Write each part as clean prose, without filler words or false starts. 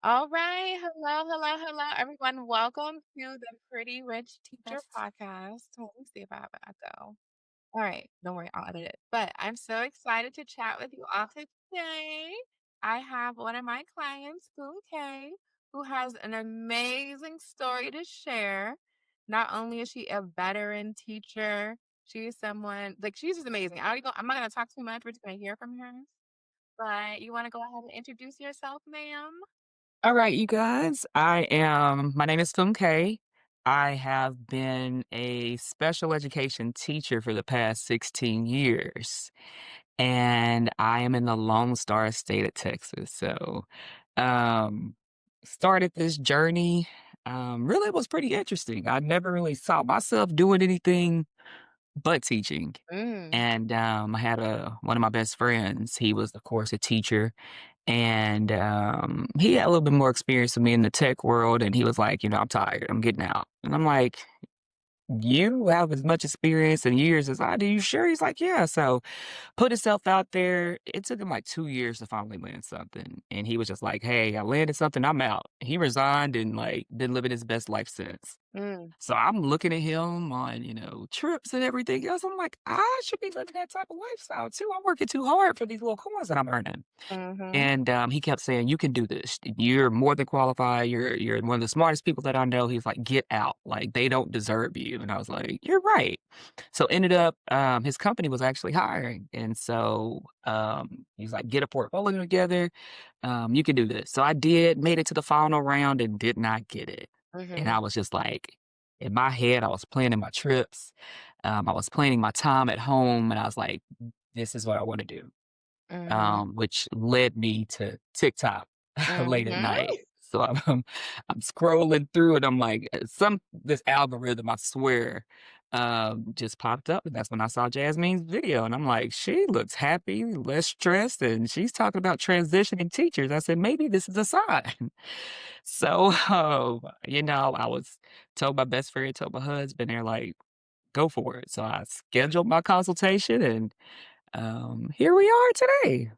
All right. Hello, hello, hello, everyone. Welcome to the Pretty Rich Teacher podcast. Let me see if I have an echo. All right. Don't worry, I'll edit it. But I'm so excited to chat with you all today. I have one of my clients, Funke, who has an amazing story to share. Not only is she a veteran teacher, she's someone like she's just amazing. I'm not gonna talk too much. We're just gonna hear from her. But you want to go ahead and introduce yourself, ma'am? All right, you guys. My name is Funke. I have been a special education teacher for the past 16 years, and I am in the Lone Star State of Texas. Um, started this journey. Really it was pretty interesting. I never really saw myself doing anything but teaching. Mm. And I had one of my best friends. He was, of course, a teacher, and he had a little bit more experience than me in the tech world. And he was like, I'm tired. I'm getting out. And I'm like, you have as much experience and years as I do. You sure? He's like, yeah. So put himself out there. It took him like 2 years to finally land something. And he was just like, hey, I landed something. I'm out. He resigned and like been living his best life since. Mm. So I'm looking at him on, trips and everything else. I'm like, I should be living that type of lifestyle too. I'm working too hard for these little coins that I'm earning. Mhm. And he kept saying, "You can do this. You're more than qualified. You're one of the smartest people that I know." He's like, "Get out. Like they don't deserve you." And I was like, "You're right." So ended up, his company was actually hiring, and so he's like, "Get a portfolio together. You can do this." So I did, made it to the final round, and did not get it. And I Mhm. was just like, in my head, I was planning my trips. I was planning my time at home, and I was like, "This is what I want to do." Mhm. Which led me to TikTok late at Mhm. night. So I'm scrolling through it. I'm like, some this algorithm, I swear, just popped up, and that's when I saw Jasmine's video, and I'm like, she looks happy, less stressed, and she's talking about transitioning teachers. I said, maybe this is a sign. So, I was told my best friend, told my husband, they're like, go for it. So I scheduled my consultation, and here we are today.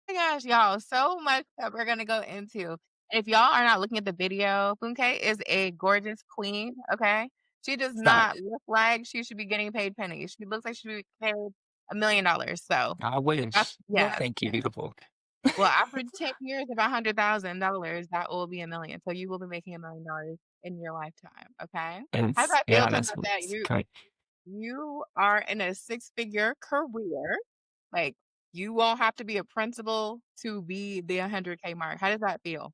My gosh, y'all, so much that we're gonna go into. If y'all are not looking at the video, Funke is a gorgeous queen, okay? She does Stop. not look like she should be getting paid pennies. She looks like she should be paid $1,000,000. So I that's wish. Well, yes. thank you, beautiful. Well, after 10 years of $100,000, that will be 1,000,000. So you will be making $1,000,000 in your lifetime, okay? How does It's that feel yeah, to know that's that what's you great. you are in a six-figure career? Like, you won't have to be a principal to be the 100K mark. How does that feel?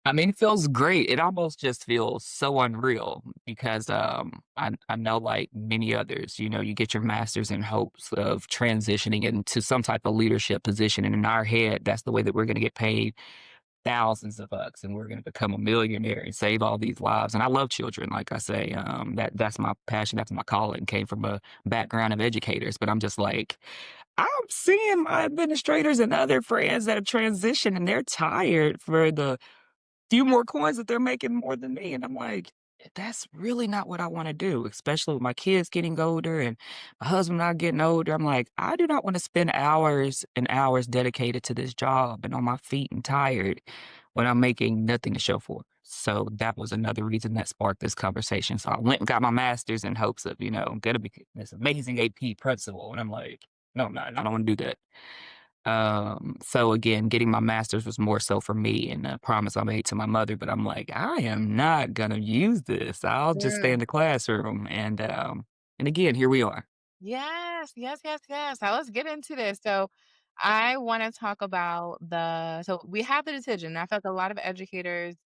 I mean, it feels great. It almost just feels so unreal because I know like many others, you get your masters in hopes of transitioning into some type of leadership position. And in our head, that's the way that we're gonna get paid thousands of bucks and we're gonna become a millionaire and save all these lives. And I love children, like I say. That's my passion, that's my calling, came from a background of educators. But I'm just like, I'm seeing my administrators and other friends that have transitioned and they're tired for the few more coins that they're making more than me. And I'm like, that's really not what I want to do, especially with my kids getting older and my husband not getting older. I'm like, I do not want to spend hours and hours dedicated to this job and on my feet and tired when I'm making nothing to show for it. So that was another reason that sparked this conversation. So I went and got my master's in hopes of, I'm gonna be this amazing AP principal. And I'm like, no, I'm not. I don't want to do that. So again, getting my master's was more so for me and a promise I made to my mother, but I'm like, I am not gonna use this. I'll just stay in Mm. the classroom. And again, here we are. Yes, yes, yes, yes. Now let's get into this. So I want to talk about we have the decision. I feel like a lot of educators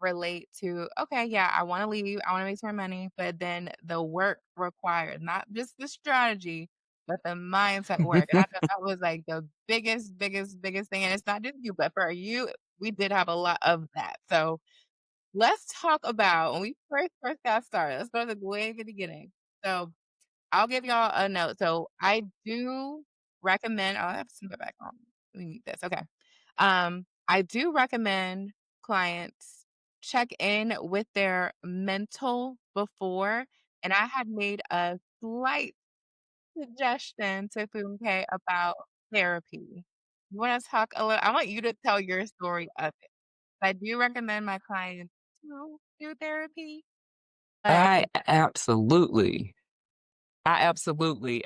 relate to, okay, yeah, I want to leave, I want to make some more money, but then the work required, not just the strategy, but the mindset work. And I thought that was like the biggest, biggest, biggest thing. And it's not just you, but for you, we did have a lot of that. So let's talk about when we first got started. Let's go to the way at the beginning. So I'll give y'all a note. So I do recommend. Oh, I have to put back on. We need this. Okay. I do recommend clients check in with their mental before, and I had made a slight suggestion to Funke about therapy. You wanna talk a little I want you to tell your story of it. I do recommend my clients to do therapy, but I absolutely I absolutely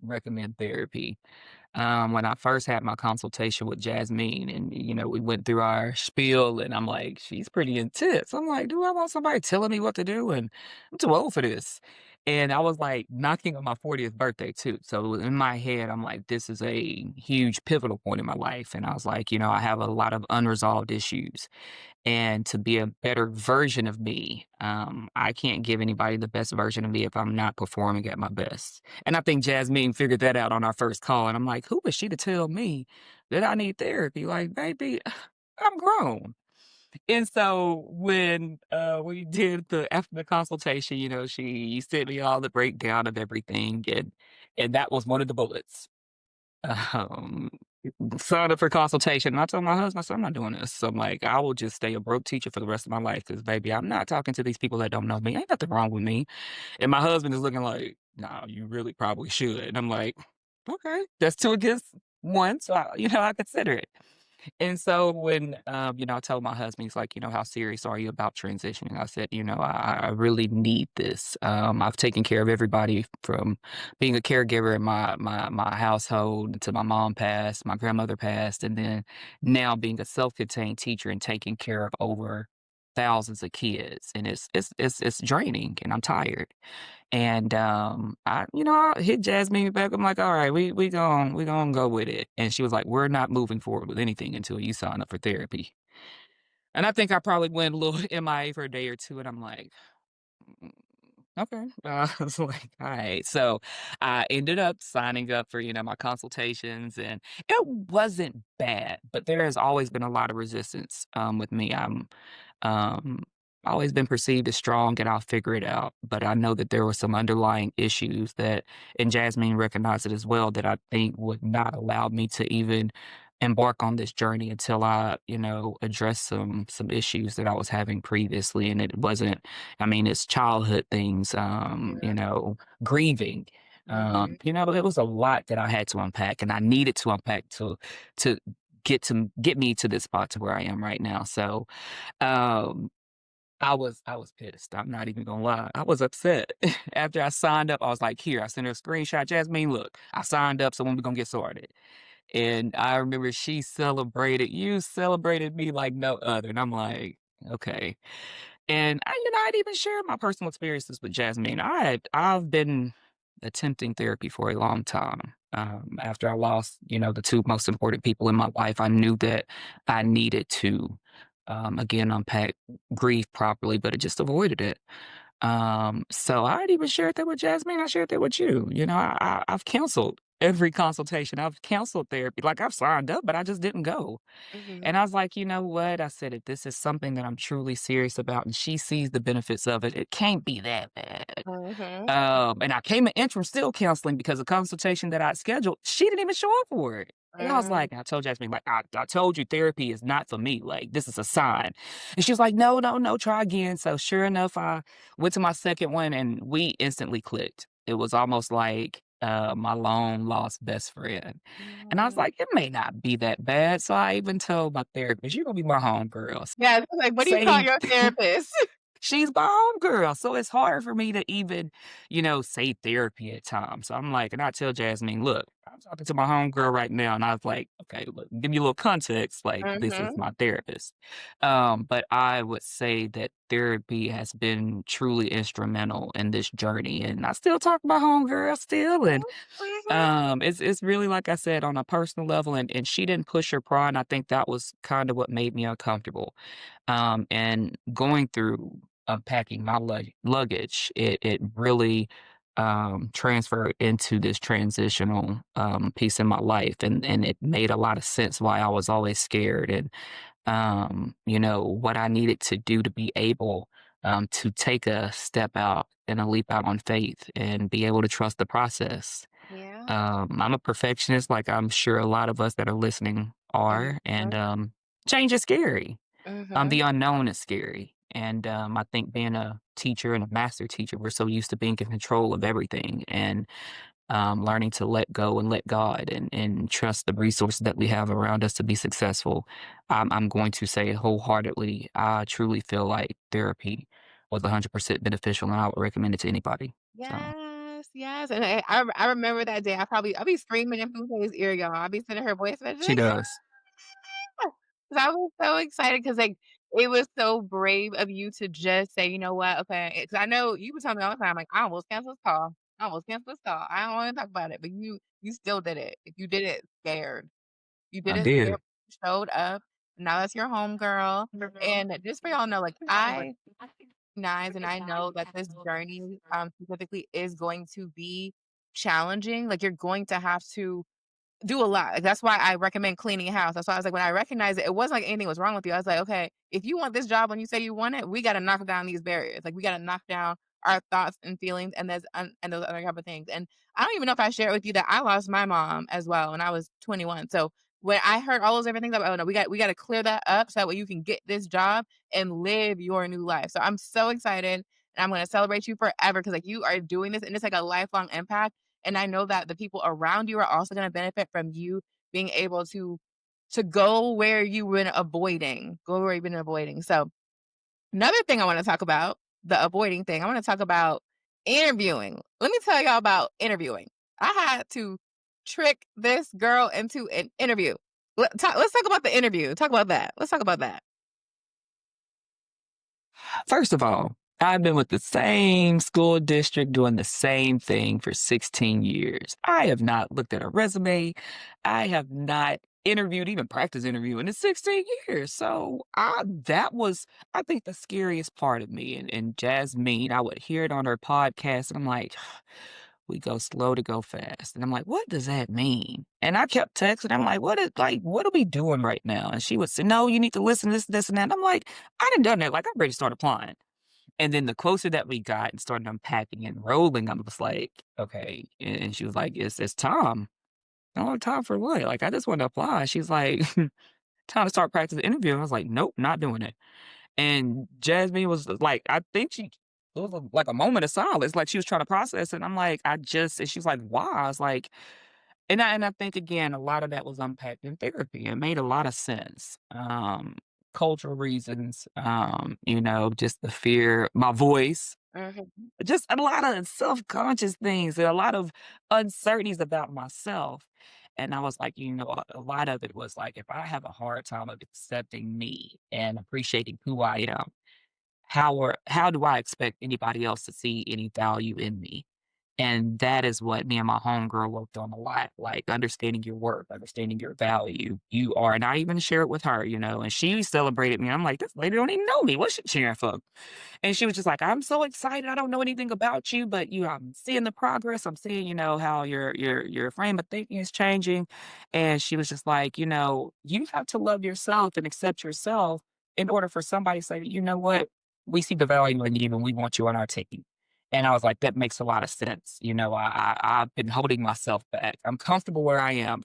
recommend therapy. When I first had my consultation with Jasmine and, we went through our spiel and I'm like, she's pretty intense. I'm like, do I want somebody telling me what to do? And I'm too old for this. And I was like knocking on my 40th birthday too. So in my head, I'm like, this is a huge pivotal point in my life. And I was like, I have a lot of unresolved issues and to be a better version of me. I can't give anybody the best version of me if I'm not performing at my best. And I think Jasmine figured that out on our first call. And I'm like, who is she to tell me that I need therapy? Like, baby, I'm grown. And so when we did the after the consultation, she sent me all the breakdown of everything, and that was one of the bullets. Um, Signed up for consultation, and I told my husband, I said, "I'm not doing this." So I'm like, "I will just stay a broke teacher for the rest of my life, because baby, I'm not talking to these people that don't know me. Ain't nothing wrong with me." And my husband is looking like, "No, you really probably should." And I'm like, "Okay, that's 2 against 1, so I consider it." And so when, I told my husband, he's like, "How serious are you about transitioning?" I said, I really need this. I've taken care of everybody from being a caregiver in my household until my mom passed, my grandmother passed, and then now being a self-contained teacher and taking care of over thousands of kids. And it's draining and I'm tired. And, I hit Jasmine back. I'm like, "All right, we gon' go with it." And she was like, "We're not moving forward with anything until you sign up for therapy." And I think I probably went a little MIA for a day or 2, and I'm like, "Mm, okay." I was like, "Alright." So, I ended up signing up for, my consultations, and it wasn't bad, but there has always been a lot of resistance, with me. Um, always been perceived as strong and I'll figure it out. But I know that there were some underlying issues that, and Jasmine recognized it as well, that I think would not allow me to even embark on this journey until I, address some issues that I was having previously. And it wasn't, I mean, it's childhood things, yeah. grieving. Mhm. It was a lot that I had to unpack and I needed to unpack to get me to this spot to where I am right now. So um, I was pissed. I'm not even gonna lie. I was upset. After I signed up, I was like, "Here," I sent her a screenshot. "Jasmine, look, I signed up, so when we gonna get started?" And I remember she celebrated. You celebrated me like no other, and I'm like, "Okay." And I'd even shared my personal experiences with Jasmine. I've been attempting therapy for a long time. After I lost, the 2 most important people in my life, I knew that I needed to, again, unpack grief properly, but I just avoided it. So I'd even shared that with Jasmine. I shared that with you. I've canceled every consultation. I've canceled therapy. Like I've signed up, but I just didn't go. Mhm. And I was like, "You know what?" I said, "If this is something that I'm truly serious about and she sees the benefits of it, it can't be that bad." Mhm. And I came in interim still counseling because the consultation that I scheduled, she didn't even show up for it. And I was Mhm. like, I told Jasmine, like, I told you therapy is not for me. Like, this is a sign. And she was like, no, no, no, try again. So sure enough, I went to my second one and we instantly clicked. It was almost like my long lost best friend. And I was Mhm. like, it may not be that bad. So I even told my therapist, you're gonna be my homegirl. Yeah, it's like, what do you call Say your therapist? she's my homegirl, so it's hard for me to even, say therapy at times. So I'm like and I tell Jasmine, "Look, I'm talking to my homegirl right now," and I was like, "Okay, look, give me a little context, like, this is Mhm. my therapist." But I would say that therapy has been truly instrumental in this journey, and I still talk to my homegirl still, and Mhm. it's really like I said, on a personal level, and she didn't push her pride, and I think that was kinda what made me uncomfortable. And going through unpacking my luggage, it really, transferred into this transitional, piece in my life, and it made a lot of sense why I was always scared and, what I needed to do to be able, to take a step out and a leap out on faith and be able to trust the process. Yeah. I'm a perfectionist, like I'm sure a lot of us that are listening are, and, Mhm. change is scary. Mhm. The unknown is scary, and, I think being a teacher and a master teacher, we're so used to being in control of everything, and, learning to let go and let God and trust the resources that we have around us to be successful. I'm going to say wholeheartedly, I truly feel like therapy was 100% beneficial, and I would recommend it to anybody. So Yes, yes, and I remember that day. I'll be screaming in Funke's ear, y'all. I'll be sending her voice messages she like, does. 'cause I was so excited because like, it was so brave of you to just say, "You know what? Okay." Because I know you would tell me all the time, like, "I almost canceled this call. I almost canceled this call. I don't wanna talk about it." But you still did it. Like, you did it scared. You I did it scared, did. showed up. Now that's your home girl, and just for y'all know, like, I recognize and I know that this journey, specifically is going to be challenging. Like, you're going to have to do a lot. Like, that's why I recommend cleaning a house. That's why I was like, when I recognized it, it wasn't like anything was wrong with you. I was like, okay, if you want this job when you say you want it, we got to knock down these barriers. Like, we got to knock down our thoughts and feelings, and and those other type of things. And I don't even know if I shared with you that I lost my mom as well when I was 21. So when I heard all those everything, I'm like, oh no, we got to clear that up so that way you can get this job and live your new life. So I'm so excited, and I'm going to celebrate you forever because like you are doing this, and it's like a lifelong impact. And I know that the people around you are also gonna benefit from you being able to go where you've been avoiding, go where you've been avoiding. So another thing I wanna talk about, the avoiding thing, I wanna talk about interviewing. Let me tell y'all about interviewing. I had to trick this girl into an interview. Let's talk about the interview. Talk about that. Let's talk about that. First of all, I've been with the same school district doing the same thing for 16 years. I have not looked at a resume. I have not interviewed, even practice interviewing in 16 years. So that was, I think, the scariest part of me. And Jasmine, I would hear it on her podcast, and I'm like, we go slow to go fast. And I'm like, what does that mean? And I kept texting. I'm like, what are we doing right now? And she would say, no, you need to listen to this, and that. And I'm like, I didn't done that. Like, I'm ready to start applying. And then the closer that we got and started unpacking and rolling, I was like, okay. And she was like, it's time. Oh, time for what? Like, I just want to apply. She's like, time to start practicing interviewing. I was like, nope, not doing it. And Jasmine was like, I think she it was like a moment of silence, like she was trying to process it. I'm like, and she's like, why? I was like, and I think again, a lot of that was unpacked in therapy. It made a lot of sense. Cultural reasons, just the fear, my voice, Mhm. just a lot of self-conscious things and a lot of uncertainties about myself. And I was like, a lot of it was like, if I have a hard time of accepting me and appreciating who I am, how do I expect anybody else to see any value in me? And that is what me and my homegirl worked on a lot, like understanding your worth, understanding your value. You are, and I even share it with her, and she celebrated me. I'm like, this lady don't even know me. What's she cheering for? And she was just like, I'm so excited. I don't know anything about you, but I'm seeing the progress. I'm seeing, how your frame of thinking is changing. And she was just like, you have to love yourself and accept yourself in order for somebody to say, you know what, we see the value in you and we want you on our team. And I was like, that makes a lot of sense. I've been holding myself back. I'm comfortable where I am.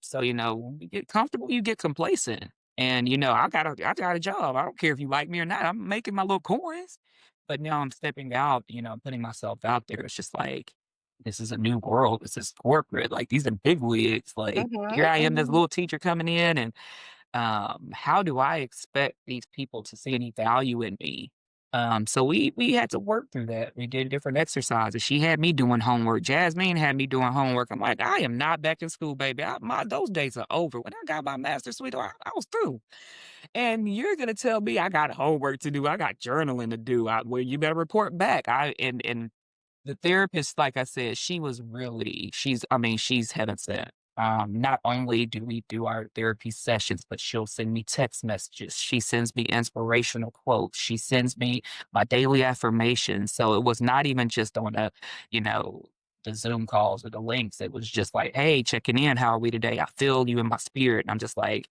So, when you get comfortable, you get complacent. And I got a job. I don't care if you like me or not. I'm making my little coins. But now I'm stepping out, putting myself out there. It's just like this is a new world. This is corporate. Like these are big wigs. Like here Mhm, I am, this mhm. little teacher coming in, and how do I expect these people to see any value in me? So we had to work through that. We did different exercises. She had me doing homework. Jasmine had me doing homework. I'm like, I am not back in school, baby. Those days are over. When I got my master's, sweetheart, I was through. And you're gonna tell me I got homework to do. I got journaling to do. Well, you better report back. And the therapist, like I said, she's heaven sent. Not only do we do our therapy sessions, but she'll send me text messages. She sends me inspirational quotes. She sends me my daily affirmations. So it was not even just on you know, the Zoom calls or the links. It was just like, hey, checking in. How are we today? I feel you in my spirit. And I'm just like,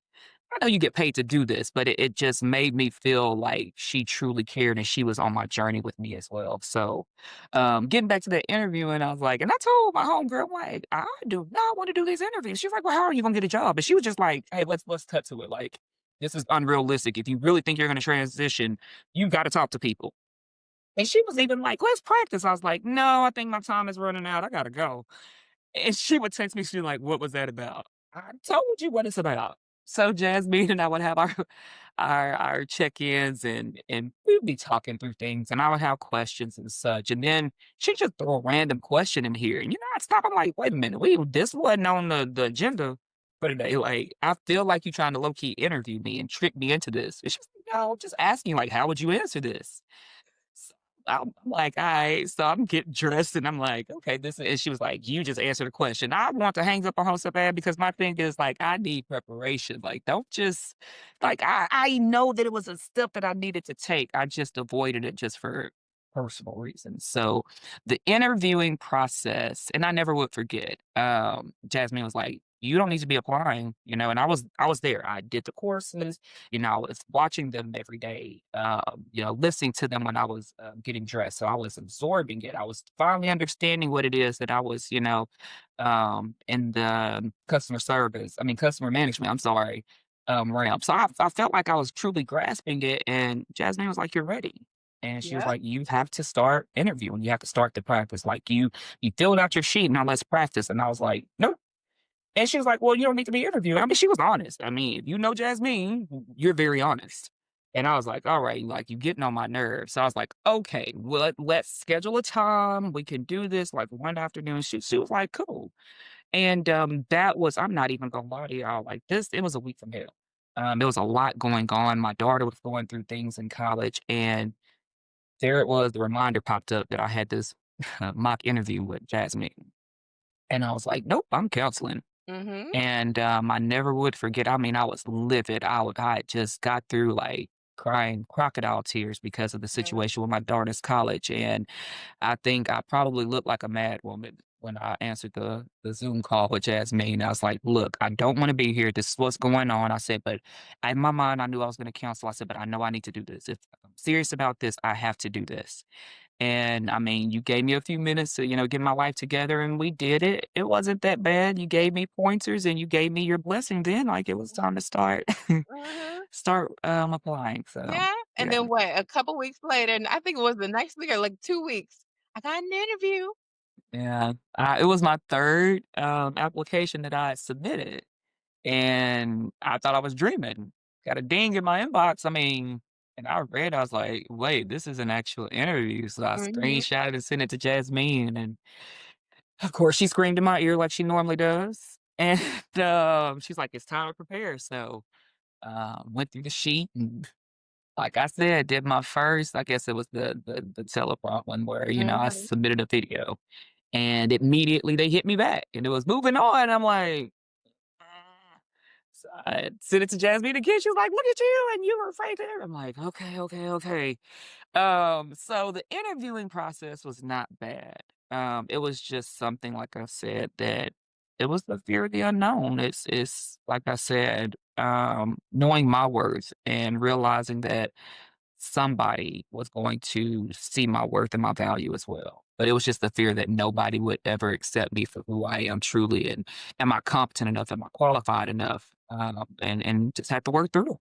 I know you get paid to do this, but it just made me feel like she truly cared and she was on my journey with me as well. So, getting back to that interview, and I was like, and I told my homegirl, I'm like, I do not want to do these interviews. She's like, well, how are you gonna get a job? And she was just like, hey, let's cut to it. Like, this is unrealistic. If you really think you're gonna transition, you got to talk to people. And she was even like, "Let's practice." I was like, "No, I think my time is running out. I gotta go." And she would text me, she's like, "What was that about?" "I told you what it's about." So Jasmine and I would have our our check-ins and we'd be talking through things and I would have questions and such. And then she'd just throw a random question in here. And I'd stop. I'm like, wait a minute, this wasn't on the agenda for today. Like, I feel like you're trying to low-key interview me and trick me into this. And she's like, no, I'm just asking, like, how would you answer this? So I'm like, "Alright." So I'm getting dressed and I'm like, "Okay, this" and she was like, "You just answer the question." I want to hang up on her so bad because my thing is like, I need preparation. Like, don't just like I know that it was a step that I needed to take. I just avoided it just for personal reasons. So the interviewing process, and I never would forget, Jasmine was like, "You don't need to be applying," and I was there. I did the courses, I was watching them every day, listening to them when I was getting dressed. So I was absorbing it. I was finally understanding what it is that I was, in the customer management, I'm sorry, realm. So I felt like I was truly grasping it. And Jasmine was like, "You're ready." And she was Yep. like, "You have to start interviewing. You have to start the practice. Like you filled out your sheet. Now let's practice." And I was like, "Nope." And she was like, "Well, you don't need to be interviewed." I mean, she was honest. I mean, if you know Jasmine, you're very honest. And I was like, "All right, like you getting on my nerves." So I was like, "Okay, well, let's schedule a time. We can do this like one afternoon." She was like, "Cool." And that was, I'm not even gonna lie to y'all, like this, it was a week from hell. There was a lot going on. My daughter was going through things in college, and there it was, the reminder popped up that I had this mock interview with Jasmine. And I was like, "Nope, I'm counseling." Mhm. And, I never would forget, I mean, I was livid. I had just got through, like, crying crocodile tears because of the Mhm. situation with my daughter's college, and I think I probably looked like a mad woman when I answered the Zoom call with Jasmine. I was like, "Look, I don't wanna be here. This is what's going on." I said, "But in my mind, I knew I was gonna counsel." I said, "But I know I need to do this. If I'm serious about this, I have to do this." And I mean, you gave me a few minutes to, get my life together and we did it. It wasn't that bad. You gave me pointers and you gave me your blessing then. Like it was time to start Mhm. start applying. So Yeah, and yeah. then what, a couple weeks later, and I think it was the next week or, like, 2 weeks, I got an interview. Yeah. It was my third application that I had submitted. And I thought I was dreaming. Got a ding in my inbox. I mean, and I read, I was like, wait, this is an actual interview. So I Mhm. screenshot and sent it to Jasmine. And of course, she screamed in my ear like she normally does, and, she's like, "It's time to prepare." So, went through the sheet and, like I said, did my first, I guess it was the teleprompt one where, I Mhm. submitted a video, and immediately they hit me back, and it was moving on. I'm like, "Ah." So I sent it to Jasmine again. She was like, "Look at you, and you were right there." I'm like, "Okay, okay, okay." So the interviewing process was not bad. It was just something, like I said, that it was the fear of the unknown. It's like I said, knowing my worth and realizing that somebody was going to see my worth and my value as well. But it was just the fear that nobody would ever accept me for who I am truly, and am I competent enough? Am I qualified enough? And just had to work through it.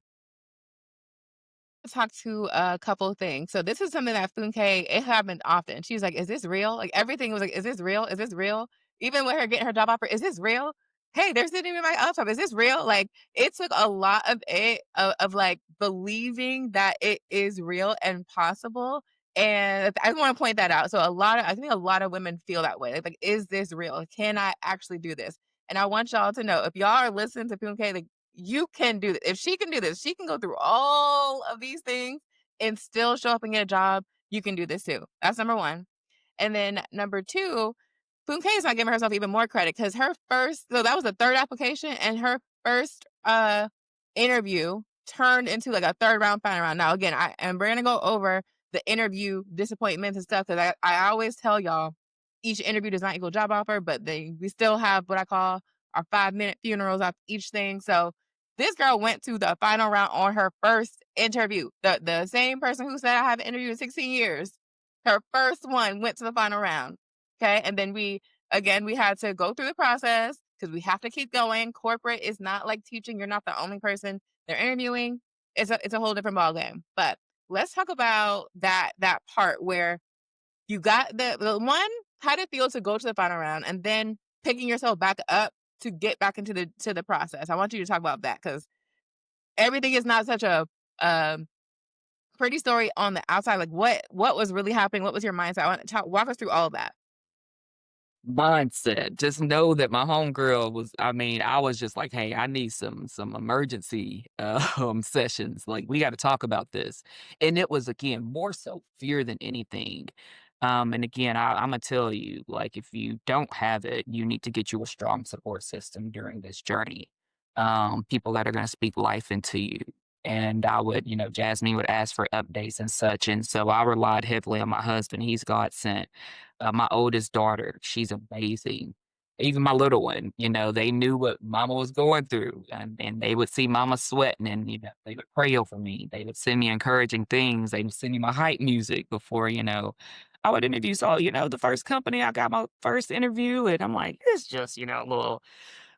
Talk to a couple of things. So this is something that Funke, it happened often. She was like, "Is this real?" Like everything was like, "Is this real? Is this real?" Even with her getting her job offer, "Is this real?" "Hey, they're sitting in my laptop. Is this real?" Like it took a lot of like believing that it is real and possible. And I want to point that out. So I think a lot of women feel that way. Like, is this real? Can I actually do this? And I want y'all to know if y'all are listening to Funke, like you can do this. If she can do this, she can go through all of these things and still show up and get a job. You can do this too. That's number one. And then number two, Funke is not giving herself even more credit because her first, so that was the third application, and her first interview turned into like a third round, final round. Now, again, we're gonna go over the interview disappointments and stuff because I always tell y'all each interview does not equal job offer, but we still have what I call our 5 minute funerals of each thing. So this girl went to the final round on her first interview. The same person who said I haven't interviewed in 16 years, her first one went to the final round. Okay. And then we had to go through the process because we have to keep going. Corporate is not like teaching. You're not the only person they're interviewing. It's a whole different ballgame. But let's talk about that part where you got the one, how did it feel to go to the final round and then picking yourself back up to get back into the process? I want you to talk about that because everything is not such a um pretty story on the outside. Like what was really happening? What was your mindset? I want to walk us through all of that. Mindset. Just know that my homegirl was I mean, I was just like, "Hey, I need some emergency, sessions, like, we gotta talk about this." And it was, again, more so fear than anything. And again, Imma tell you, like, if you don't have it, you need to get you a strong support system during this journey. People that are gonna speak life into you. And I would Jasmine would ask for updates and such, and so I relied heavily on my husband, he's God sent. My oldest daughter, she's amazing. Even my little one, they knew what mama was going through and they would see mama sweating and, they would pray over me. They would send me encouraging things. They would send me my hype music before, I would interview. So, the first company, I got my first interview and I'm like, it's just, a little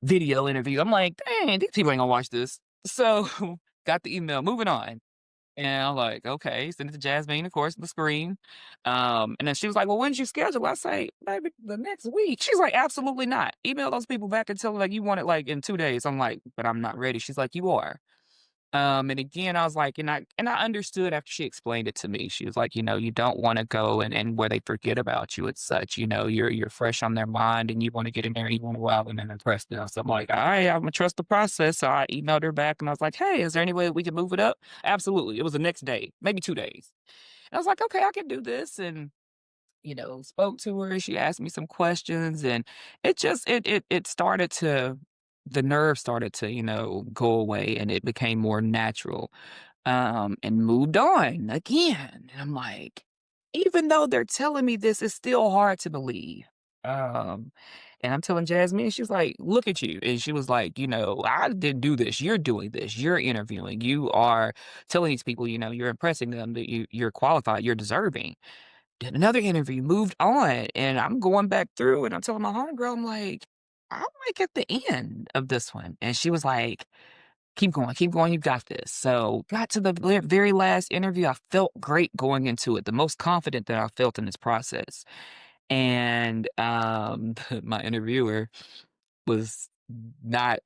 video interview. I'm like, dang, these people ain't gonna watch this. So got the email, moving on. And I'm like, "Okay." Send it to Jasmine, of course, the screen. And then she was like, "Well, when's you schedule?" I say, "Maybe the next week." She's like, "Absolutely not. Email those people back and tell them, like, you want it, like, in 2 days." I'm like, "But I'm not ready." She's like, "You are." And again, I was like and I understood after she explained it to me. She was like, "You don't wanna go and where they forget about you and such, you're fresh on their mind and you wanna get in there, you wanna go out and then impress them." So I'm like, "Alright, Imma trust the process." So I emailed her back and I was like, "Hey, is there any way we can move it up?" Absolutely. It was the next day, maybe 2 days. And I was like, "Okay, I can do this." And spoke to her, she asked me some questions, and it just it started to the nerve started to, go away, and it became more natural, and moved on again, and I'm like, even though they're telling me this, it's still hard to believe, um, and I'm telling Jasmine, she was like, "Look at you," and she was like, "I didn't do this, you're doing this, you're interviewing, you are telling these people, you're impressing them that you're qualified, you're deserving." Did another interview, moved on, and I'm going back through and I'm telling my homegirl, I'm like, "I'm, like, at the end of this one," and she was like, keep going, you got this." So, got to the very last interview, I felt great going into it, the most confident that I felt in this process, and, my interviewer was not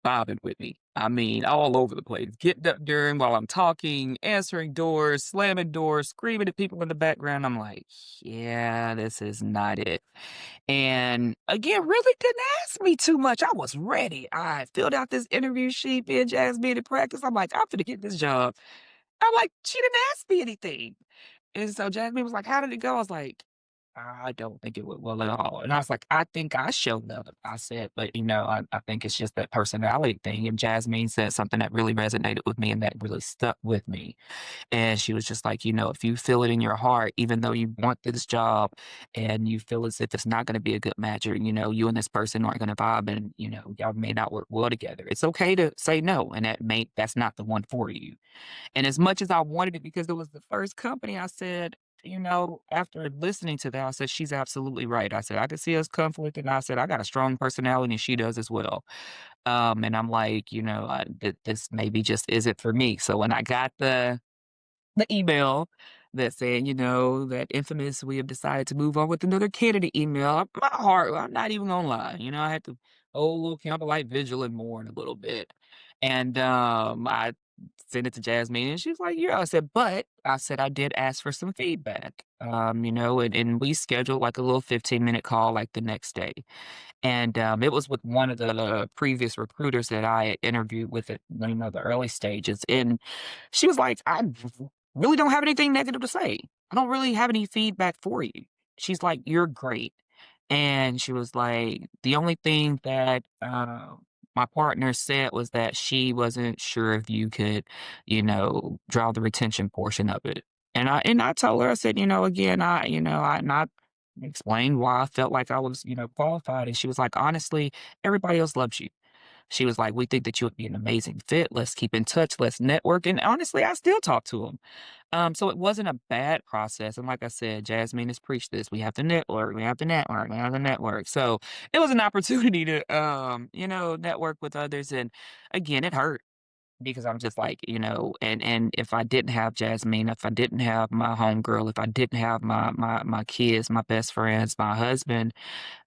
vibing with me. I mean, all over the place, getting up during while I'm talking, answering doors, slamming doors, screaming at people in the background. I'm like, yeah, this is not it. And again, really didn't ask me too much. I was ready. I filled out this interview sheet, me and Jasmine in practice. I'm like, I'm gonna get this job. I'm like, she didn't ask me anything. And so Jasmine was like, "How did it go?" I was like, "I don't think it went well at all." And I was like, "I think I showed up." I said, "But, I think it's just that personality thing." And Jasmine said something that really resonated with me and that really stuck with me. And she was just like, "If you feel it in your heart, even though you want this job and you feel as if it's not gonna be a good match or, you and this person aren't gonna vibe and, y'all may not work well together, it's okay to say no, and that's not the one for you." And as much as I wanted it because it was the first company, I said, after listening to that, I said, "She's absolutely right." I said, "I could see us conflict," and I said, "I got a strong personality and she does as well." And I'm like, this maybe just isn't for me. So when I got the email that said, that infamous, "We have decided to move on with another candidate" email. My heart, I'm not even gonna lie, I had to hold a little candlelight vigil and mourn a little bit. And I sent it to Jasmine and she was like, "Yeah." I said, "But," I said, "I did ask for some feedback." And we scheduled like a little 15-minute call like the next day. And, it was with one of the previous recruiters that I had interviewed with at, the early stages, and she was like, "I really don't have anything negative to say. I don't really have any feedback for you." She's like, "You're great." And she was like, "The only thing that, my partner said was that she wasn't sure if you could, draw the retention portion of it." And I told her, I said, "Again, I explained why I felt like I was, qualified." And she was like, "Honestly, everybody else loves you." She was like, "We think that you would be an amazing fit. Let's keep in touch. Let's network." And honestly, I still talk to him. So it wasn't a bad process. And like I said, Jasmine has preached this. We have to network. We have to network. We have to network. So it was an opportunity to, network with others. And again, it hurt. because I'm just like, and if I didn't have Jasmine, if I didn't have my homegirl, if I didn't have my kids, my best friends, my husband,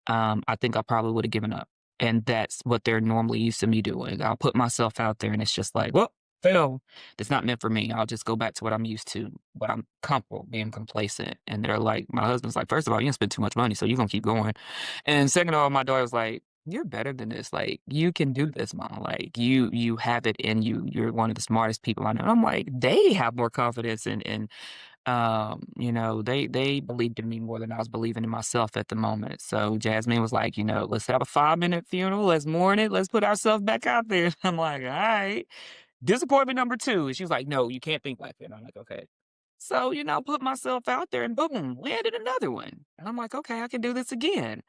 I think I probably would have given up. And that's what they're normally used to me doing. I'll put myself out there and it's just like, well, fail. That's not meant for me. I'll just go back to what I'm used to, what I'm comfortable being complacent. And they're like, my husband's like, first of all, you didn't spend too much money, so you're gonna keep going. And second of all, my daughter's like, you're better than this. Like, you can do this, mom. Like, you have it in you. You're one of the smartest people I know. I'm like, they have more confidence in they believed in me more than I was believing in myself at the moment. So Jasmine was like, let's have a 5-minute funeral. Let's mourn it. Let's put ourselves back out there. I'm like, all right. Disappointment number two. And she was like, no, you can't think like that. And I'm like, okay. So, put myself out there and boom, landed another one. And I'm like, okay, I can do this again.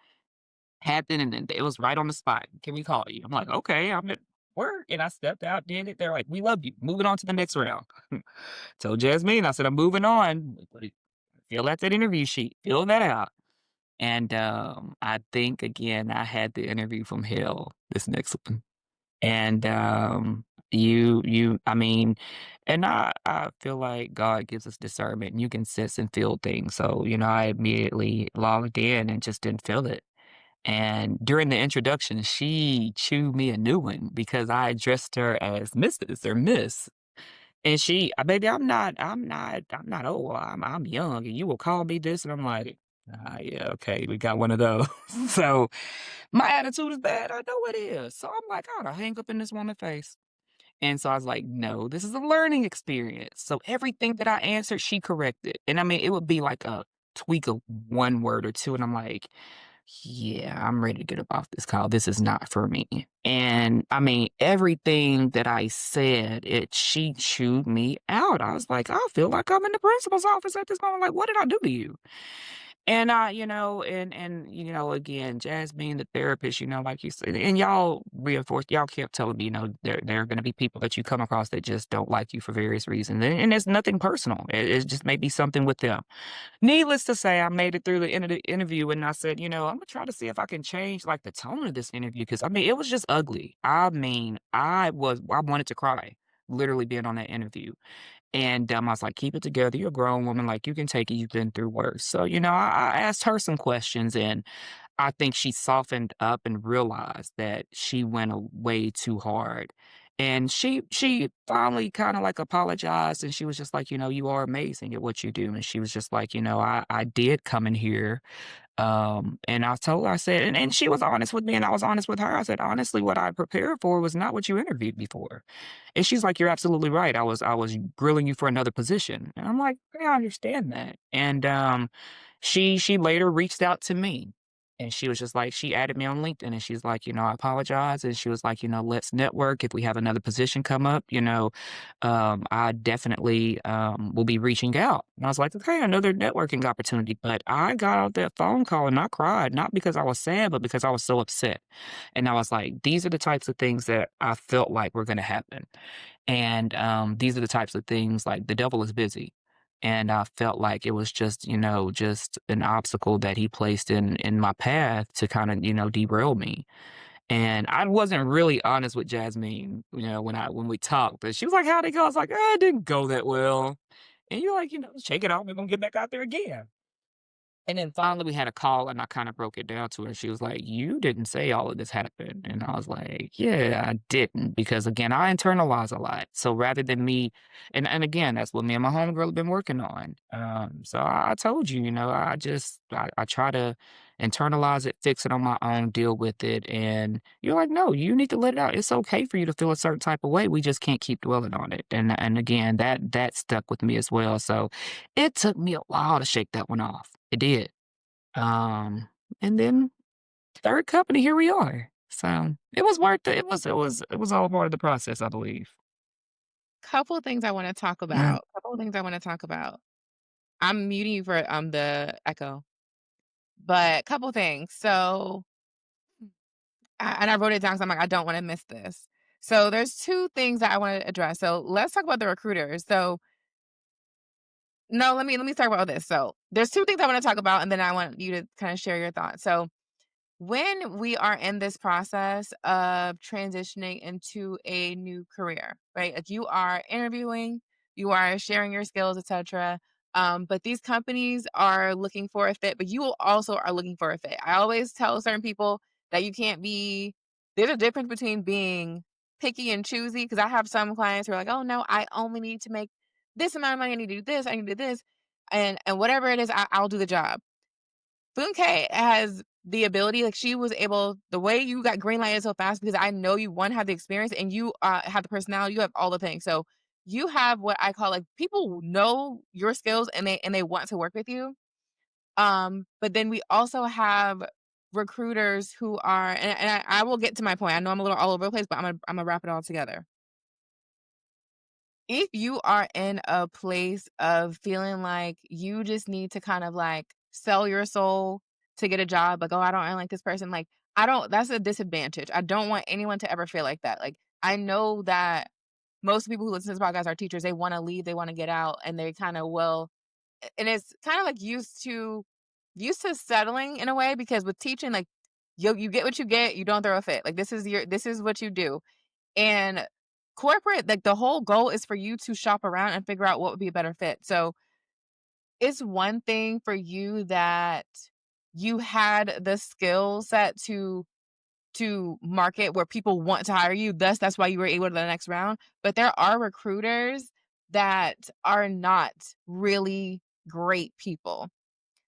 Happened and then it was right on the spot. Can we call you? I'm like, okay, I'm at work. And I stepped out, did it. They're like, we love you. Moving on to the next round. Told Jasmine, I said, I'm moving on. Fill out that interview sheet, fill that out. And I think again, I had the interview from hell, this next one. And I mean, and I feel like God gives us discernment and you can sense and feel things. So, I immediately logged in and just didn't feel it. And during the introduction, she chewed me a new one because I addressed her as Mrs. or Miss. And she baby, I'm not old, I'm young, and you will call me this, and I'm like, "Ah, yeah, okay, we got one of those." So, my attitude is bad, I know it is. So, I'm like, "I oughta hang up in this woman's face." And so I was like, "No, this is a learning experience." So everything that I answered, she corrected. And I mean, it would be like a tweak of one word or two, and I'm like, "Yeah, I'm ready to get up off this call. This is not for me." And I mean, everything that I said, she chewed me out. I was like, "I feel like I'm in the principal's office at this moment. Like, what did I do to you?" And again, Jazz being the therapist, like you said, and y'all reinforced, y'all kept telling me, there are going to be people that you come across that just don't like you for various reasons, and it's nothing personal. It just may be something with them. Needless to say, I made it through the end of the interview, and I said, I'm gonna try to see if I can change like the tone of this interview because I mean, it was just ugly. I mean, I wanted to cry, literally being on that interview. And, I was like, "Keep it together. You're a grown woman, like, you can take it. You've been through worse." So, I asked her some questions, and I think she softened up and realized that she went a way too hard. And she finally kinda, like, apologized, and she was just like, "You are amazing at what you do." And she was just like, I did come in here and I told her, I said and she was honest with me and I was honest with her. I said, "Honestly, what I prepared for was not what you interviewed me for." And she's like, "You're absolutely right. I was grilling you for another position." And I'm like, "Yeah, I understand that." And, she later reached out to me, and she was just like she added me on LinkedIn, and she's like, "I apologize." And she was like, "Let's network. If we have another position come up, I definitely, will be reaching out." And I was like, "Okay, another networking opportunity." But I got off that phone call and I cried, not because I was sad, but because I was so upset. And I was like, "These are the types of things that I felt like were gonna happen." And, these are the types of things like the devil is busy. And I felt like it was just an obstacle that he placed in my path to kind of, derail me. And I wasn't really honest with Jasmine, when we talked, but she was like, "How'd it go?" I was like, "It didn't go that well." And you're like, "Shake it off. We're gonna get back out there again." And then finally we had a call and I kinda broke it down to her. She was like, "You didn't say all of this happened." And I was like, "Yeah, I didn't." Because again, I internalize a lot. So rather than me and again, that's what me and my homegirl have been working on. So I told you, I try to internalize it, fix it on my own, deal with it. And you're like, "No, you need to let it out. It's okay for you to feel a certain type of way. We just can't keep dwelling on it." And again, that stuck with me as well. So it took me a while to shake that one off. It did. Um, and then 3rd company, here we are. So, it was worth it. It was all part of the process, I believe. Couple of things I wanna talk Mm. about, couple of things I wanna talk about. I'm muting you for, the echo, but couple things. So, and I wrote it down 'cause I'm like, "I don't wanna miss this." So, there's 2 things that I wanna address. So, let's talk about the recruiters. So no, let me start about this. So, there's 2 things I wanna talk about, and then I want you to kinda share your thoughts. So, when we are in this process of transitioning into a new career, right? Like you are interviewing, you are sharing your skills, etc. But these companies are looking for a fit, but you also are looking for a fit. I always tell certain people that you can't be, there's a difference between being picky and choosy. Cause I have some clients who are like, oh no, I only need to make this amount of money. I need to do this. I need to do this. And whatever it is, I'll do the job. Funke has the ability, like she was able, the way you got green lighted so fast because I know you one have the experience and you have the personality, you have all the things. So you have what I call like people know your skills and they want to work with you. But then we also have recruiters who are, and I will get to my point. I know I'm a little all over the place, but I'm gonna wrap it all together. If you are in a place of feeling like you just need to kind of like sell your soul to get a job, like, oh, I don't really like this person, like, I don't, that's a disadvantage. I don't want anyone to ever feel like that. Like, I know that most people who listen to this podcast are teachers. They want to leave, they want to get out, and they kind of will. And it's kind of like used to settling in a way because with teaching, like, you get what you get, you don't throw a fit. Like, this is what you do. And corporate, like the whole goal is for you to shop around and figure out what would be a better fit. So it's one thing for you that you had the skill set to market where people want to hire you. Thus, that's why you were able to the next round. But there are recruiters that are not really great people.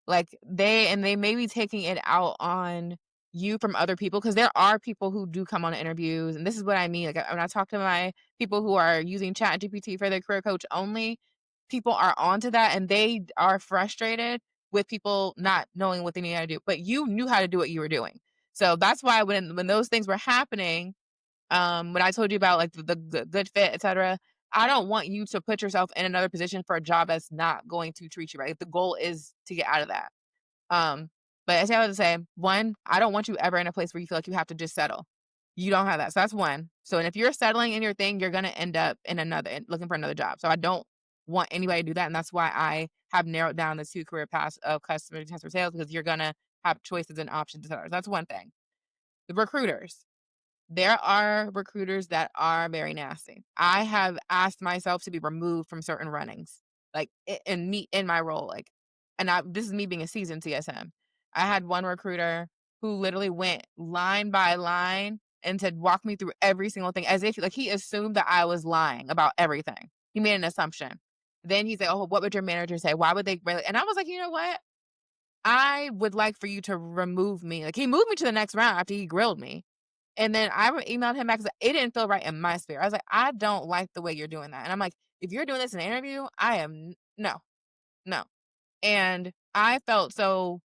Like, they may be taking it out on you from other people because there are people who do come on interviews, and this is what I mean, like, when I talk to my people who are using ChatGPT for their career coach only, people are onto that, and they are frustrated with people not knowing what they need to do, but you knew how to do what you were doing. So that's why when those things were happening, when I told you about, like, the good fit, etcetera, I don't want you to put yourself in another position for a job that's not going to treat you right. The goal is to get out of that. Um, but I say all to say, one, I don't want you ever in a place where you feel like you have to just settle. You don't have that. So that's one. So, and if you're settling in your thing, you're gonna end up in looking for another job. So I don't want anybody to do that, and that's why I have narrowed down the two career paths of customer sales because you're gonna have choices and options. So that's one thing. The recruiters. There are recruiters that are very nasty. I have asked myself to be removed from certain runnings, like in me in my role, like, and this is me being a seasoned CSM. I had one recruiter who literally went line by line and said, "Walk me through every single thing," as if like he assumed that I was lying about everything. He made an assumption. Then he said, "Oh, what would your manager say? Why would they really?" And I was like, you know what? I would like for you to remove me. Like he moved me to the next round after he grilled me. And then I emailed him back 'cause it didn't feel right in my spirit. I was like, "I don't like the way you're doing that." And I'm like, "If you're doing this in an interview, I am no, no." And I felt in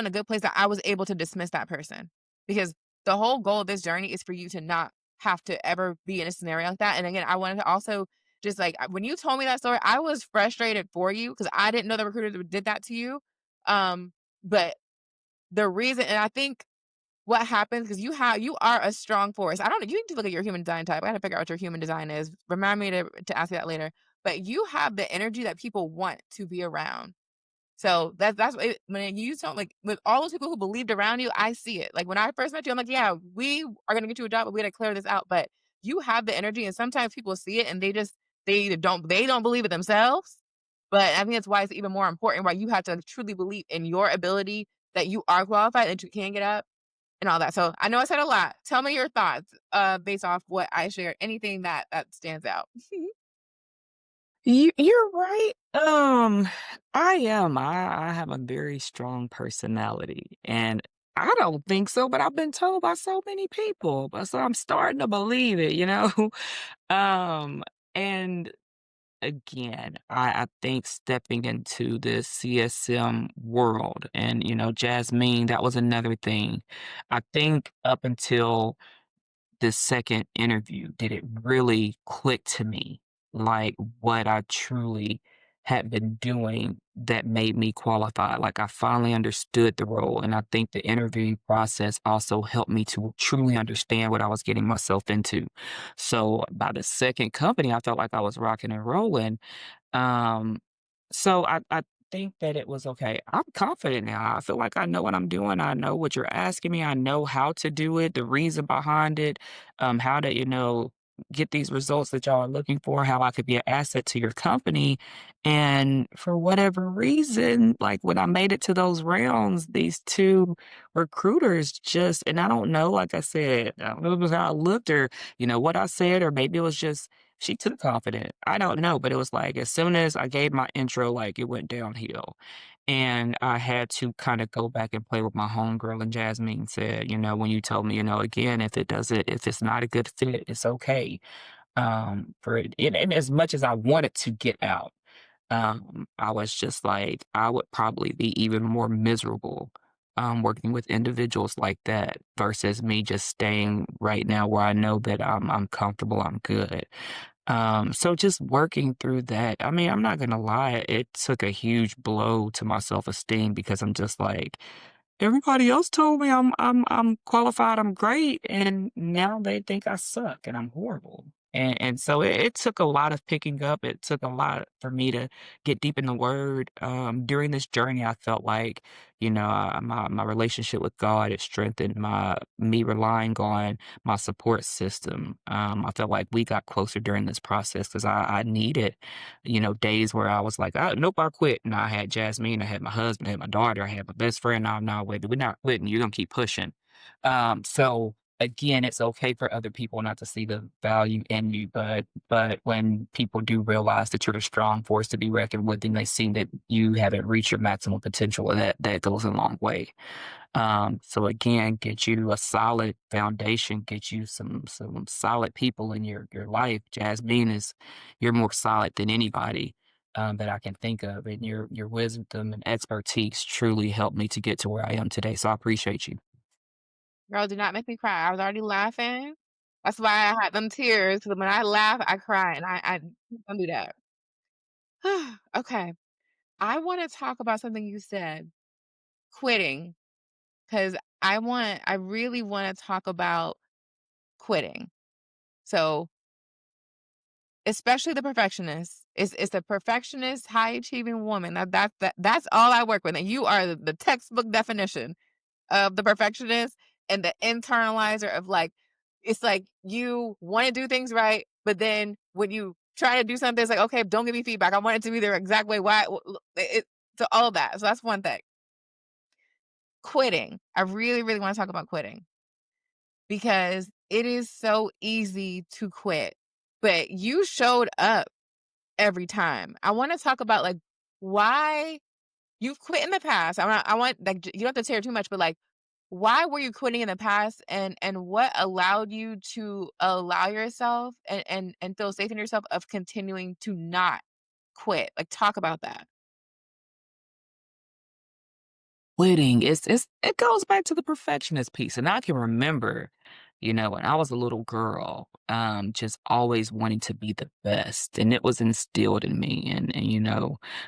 a good place that I was able to dismiss that person because the whole goal of this journey is for you to not have to ever be in a scenario like that. And again, I wanted to also just like when you told me that story, I was frustrated for you because I didn't know the recruiter that did that to you. But the reason, and I think what happens because you are a strong force. I don't know. You need to look at your human design type. I got to figure out what your human design is. Remind me to ask you that later. But you have the energy that people want to be around. So that's what when you don't like with all those people who believed around you, I see it. Like when I first met you, I'm like, yeah, we are gonna get you a job, but we gotta clear this out. But you have the energy, and sometimes people see it and they don't believe it themselves. But I think that's why it's even more important. Why you have to truly believe in your ability that you are qualified and you can get up and all that. So I know I said a lot. Tell me your thoughts, based off what I shared. Anything that stands out. You're right. I am. I have a very strong personality, and I don't think so, but I've been told by so many people, but so I'm starting to believe it, you know? Um, and again, I think stepping into the CSM world and, Jasmine, that was another thing. I think up until the second interview did it really click to me, like, what I truly had been doing that made me qualified. Like, I finally understood the role, and I think the interviewing process also helped me to truly understand what I was getting myself into. So, by the second company, I felt like I was rocking and rolling. Um, so I think that it was okay. I'm confident now. I feel like I know what I'm doing. I know what you're asking me. I know how to do it, the reason behind it, how to, get these results that y'all are looking for, how I could be an asset to your company. And for whatever reason, like when I made it to those rounds, these two recruiters just, and I don't know, like I said, I don't know if it was how I looked or, what I said, or maybe it was just she too confident. I don't know, but it was like as soon as I gave my intro, like it went downhill. And I had to kind of go back and play with my homegirl. And Jasmine said, when you told me, again, if it's not a good fit, it's okay. For it, and as much as I wanted to get out, I was just like, I would probably be even more miserable working with individuals like that versus me just staying right now where I know that I'm comfortable, I'm good. So just working through that. I mean, I'm not gonna lie, it took a huge blow to my self-esteem because I'm just like, everybody else told me I'm qualified, I'm great, and now they think I suck and I'm horrible. And so it took a lot of picking up. It took a lot for me to get deep in the word. During this journey, I felt like, my relationship with God, it strengthened my me relying on my support system. I felt like we got closer during this process because I needed, days where I was like, nope, I quit. And I had Jasmine, I had my husband, I had my daughter, I had my best friend. No, wait, we're not quitting. You're gonna keep pushing. So again, it's okay for other people not to see the value in you, but when people do realize that you're a strong force to be reckoned with, and they see that you haven't reached your maximum potential, and that goes a long way. So again, get you a solid foundation, get you some solid people in your life. Jasmine is you're more solid than anybody that I can think of, and your wisdom and expertise truly helped me to get to where I am today. So I appreciate you. Girl, do not make me cry. I was already laughing. That's why I had them tears, 'cause when I laugh, I cry, and I don't do that. Okay. I wanna talk about something you said, quitting, 'cause I really wanna talk about quitting. So, especially the perfectionist. It's the perfectionist, high achieving woman. That's all I work with, and you are the textbook definition of the perfectionist and the internalizer of like, it's like you want to do things right, but then when you try to do something, it's like, okay, don't give me feedback. I want it to be the exact way. Why? So all of that. So that's one thing. Quitting. I really, really want to talk about quitting because it is so easy to quit, but you showed up every time. I want to talk about like why you've quit in the past. I want like you don't have to share too much, but like why were you quitting in the past and what allowed you to allow yourself and feel safe in yourself of continuing to not quit? Like talk about that. Quitting, it goes back to the perfectionist piece, and I can remember, when I was a little girl, just always wanting to be the best, and it was instilled in me, and,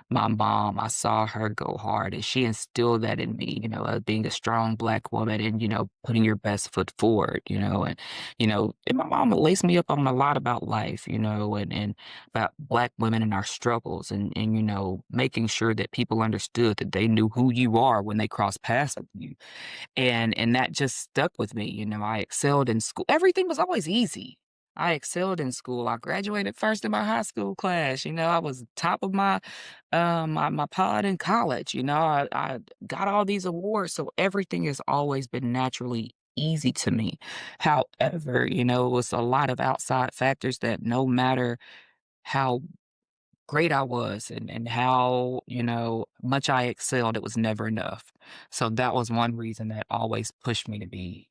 my mom, I saw her go hard, and she instilled that in me, being a strong Black woman and, putting your best foot forward, and my mom laced me up on a lot about life, and about Black women and our struggles and making sure that people understood that they knew who you are when they crossed paths with you. And that just stuck with me. I excelled in school. Everything was always easy. I excelled in school. I graduated first in my high school class. I was top of my pod in college. I got all these awards. So everything has always been naturally easy to me. However, it was a lot of outside factors that no matter how great I was and how, much I excelled, it was never enough. So that was one reason that always pushed me to be,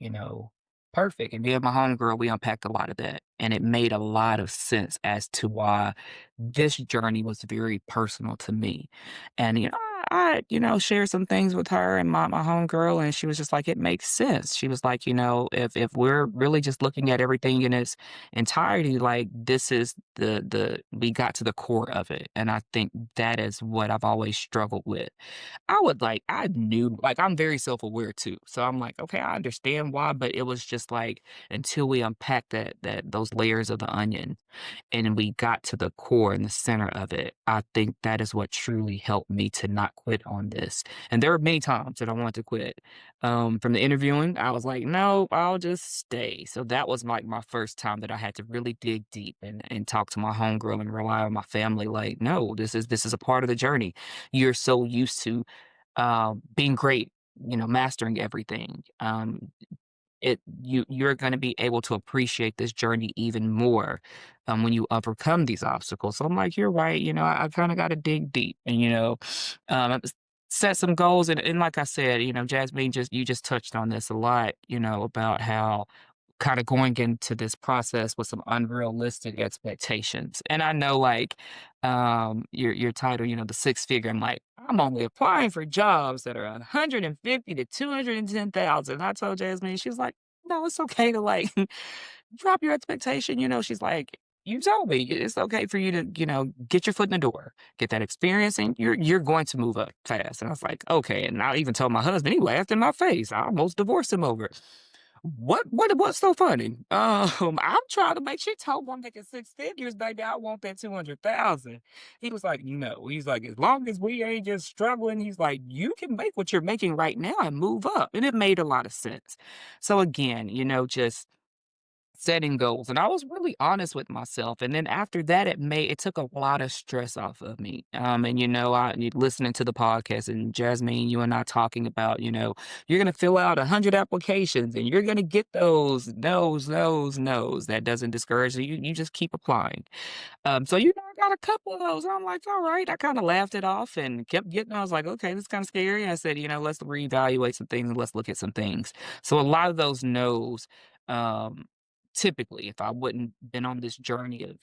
perfect. And me and my homegirl, we unpacked a lot of that. And it made a lot of sense as to why this journey was very personal to me. And, I shared some things with her and my homegirl, and she was just like, it makes sense. She was like, if we're really just looking at everything in its entirety, like this is we got to the core of it. And I think that is what I've always struggled with. I knew, like, I'm very self-aware too. So I'm like, okay, I understand why, but it was just like until we unpack those layers of the onion and we got to the core and the center of it, I think that is what truly helped me to not quit on this. And there were many times that I wanted to quit. From the interviewing, I was like, no, I'll just stay. So that was like my first time that I had to really dig deep and talk to my homegirl and rely on my family. Like, no, this is a part of the journey. You're so used to being great, mastering everything. You're going to be able to appreciate this journey even more when you overcome these obstacles. So I'm like, you're right. I kind of got to dig deep and set some goals. And like I said, Jasmine, just you just touched on this a lot. About how kind of going into this process with some unrealistic expectations. And I know, like, your title, the six figure. I'm like, I'm only applying for jobs that are 150 to 210,000. I told Jasmine, she's like, no, it's okay to like drop your expectation. She's like, you told me it's okay for you to, get your foot in the door, get that experience, and you're going to move up fast. And I was like, okay. And I even told my husband, he laughed in my face. I almost divorced him over it. What's so funny? I'm trying to make she told me I'm making six figures, baby. I want that 200,000. He was like, no. He's like, as long as we ain't just struggling, he's like, you can make what you're making right now and move up. And it made a lot of sense. So again, just setting goals, and I was really honest with myself, and then after that, it took a lot of stress off of me, and, listening to the podcast and Jasmine, you and I talking about, you're gonna fill out 100 applications, and you're gonna get those no's, no's, no's. That doesn't discourage you, you just keep applying. So, I got a couple of those. I'm like, all right. I kind of laughed it off and kept getting. I was like, okay, this is kind of scary. I said, let's reevaluate some things and let's look at some things. So a lot of those no's, um, typically, if I wouldn't been on this journey of,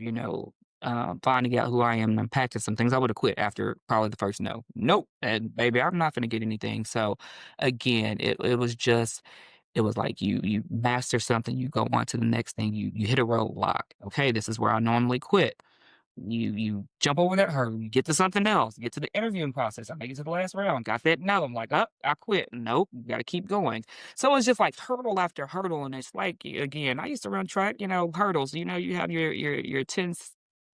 finding out who I am and unpacking some things, I would have quit after probably the first no. Nope. And baby, I'm not going to get anything. So again, it was like you master something, you go on to the next thing, you hit a roadblock. Okay, this is where I normally quit. You jump over that hurdle, you get to something else, get to the interviewing process. I make it to the last round, got that no. I'm like, I quit. Nope, gotta keep going. So it's just like hurdle after hurdle. And it's like again, I used to run track, hurdles. You have your 10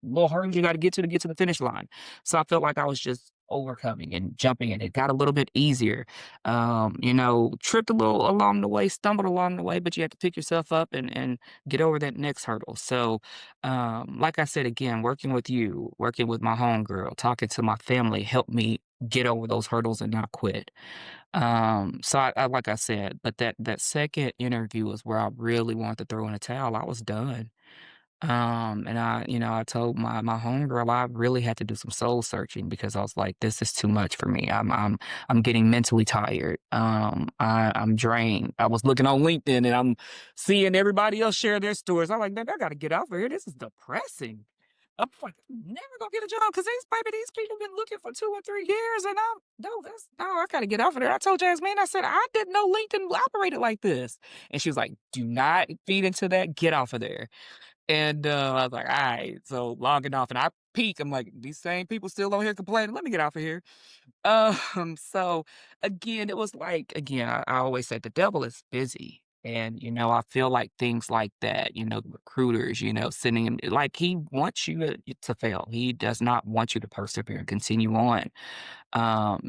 little hurdles you gotta get to the finish line. So I felt like I was just overcoming and jumping and it got a little bit easier. Tripped a little along the way, stumbled along the way, but you have to pick yourself up and get over that next hurdle. So like I said, again, working with you, working with my homegirl, talking to my family helped me get over those hurdles and not quit. So I like I said, but that second interview was where I really wanted to throw in a towel. I was done. And I told my homegirl I really had to do some soul searching because I was like, this is too much for me. I'm getting mentally tired. I'm drained. I was looking on LinkedIn and I'm seeing everybody else share their stories. I'm like, man, I gotta get off of here. This is depressing. I'm like, I'm never gonna get a job because these people been looking for 2 or 3 years, and I'm no, that's no, I gotta get off of there. I told Jasmine, I said, I didn't know LinkedIn operated like this. And she was like, do not feed into that, get off of there. And, I was like, "Alright," so logging off, and I peek, I'm like, "These same people still on here complaining, let me get off of here." So, again, it was like again, I always said the devil is busy, and, I feel like things like that, recruiters, sending him like, he wants you to fail. He does not want you to persevere and continue on.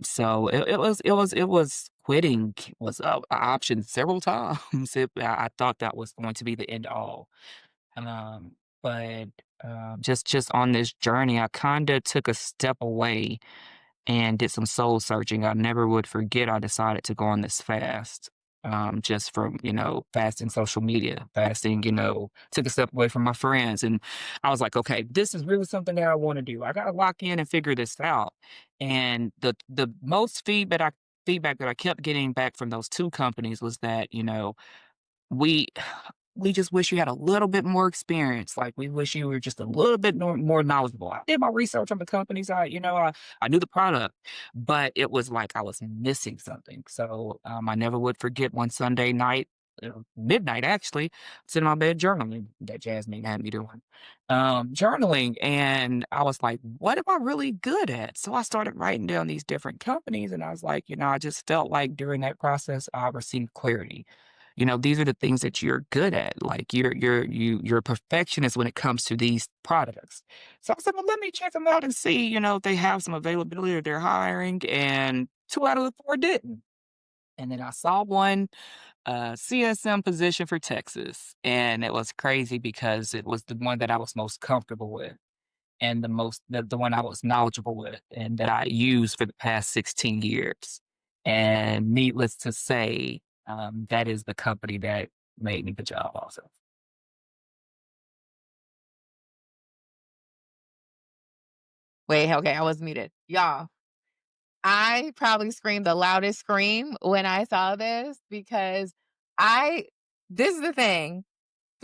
So it was quitting was a option several times. I thought that was going to be the end all. Um, but, just on this journey, I kinda took a step away and did some soul searching. I never would forget I decided to go on this fast, just from, fasting social media, fasting, took a step away from my friends, and I was like, "Okay, this is really something that I wanna do. I gotta lock in and figure this out." And the most feedback that I kept getting back from those 2 companies was that, we we just wish you had a little bit more experience. Like, we wish you were just a little bit more knowledgeable. I did my research on the companies. I knew the product, but it was like I was missing something. So I never would forget one Sunday night, midnight actually, sitting in my bed journaling that Jasmine had me doing journaling. And I was like, what am I really good at? So I started writing down these different companies. And I was like, I just felt like during that process, I received clarity. These are the things that you're good at. Like you're a perfectionist when it comes to these products. So I said, well, let me check them out and see, if they have some availability or they're hiring. And two out of the four didn't. And then I saw one CSM position for Texas. And it was crazy because it was the one that I was most comfortable with and the one I was knowledgeable with and that I used for the past 16 years. And needless to say, that is the company that made me the job also. Wait, okay, I was muted. Y'all, I probably screamed the loudest scream when I saw this because I this is the thing.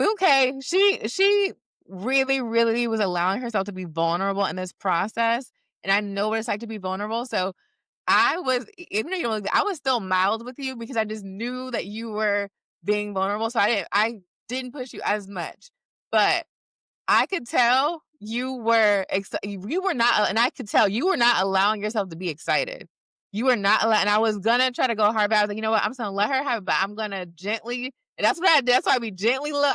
Funke, she really, really was allowing herself to be vulnerable in this process. And I know what it's like to be vulnerable. So I was, even though you don't, I was still mild with you because I just knew that you were being vulnerable. So I didn't push you as much. But I could tell you were not, and I could tell you were not allowing yourself to be excited. You were not allowed, and I was gonna try to go hard, but I was like, you know what? I'm just gonna let her have it, but I'm gonna gently, and that's what I did. That's why I be gently look.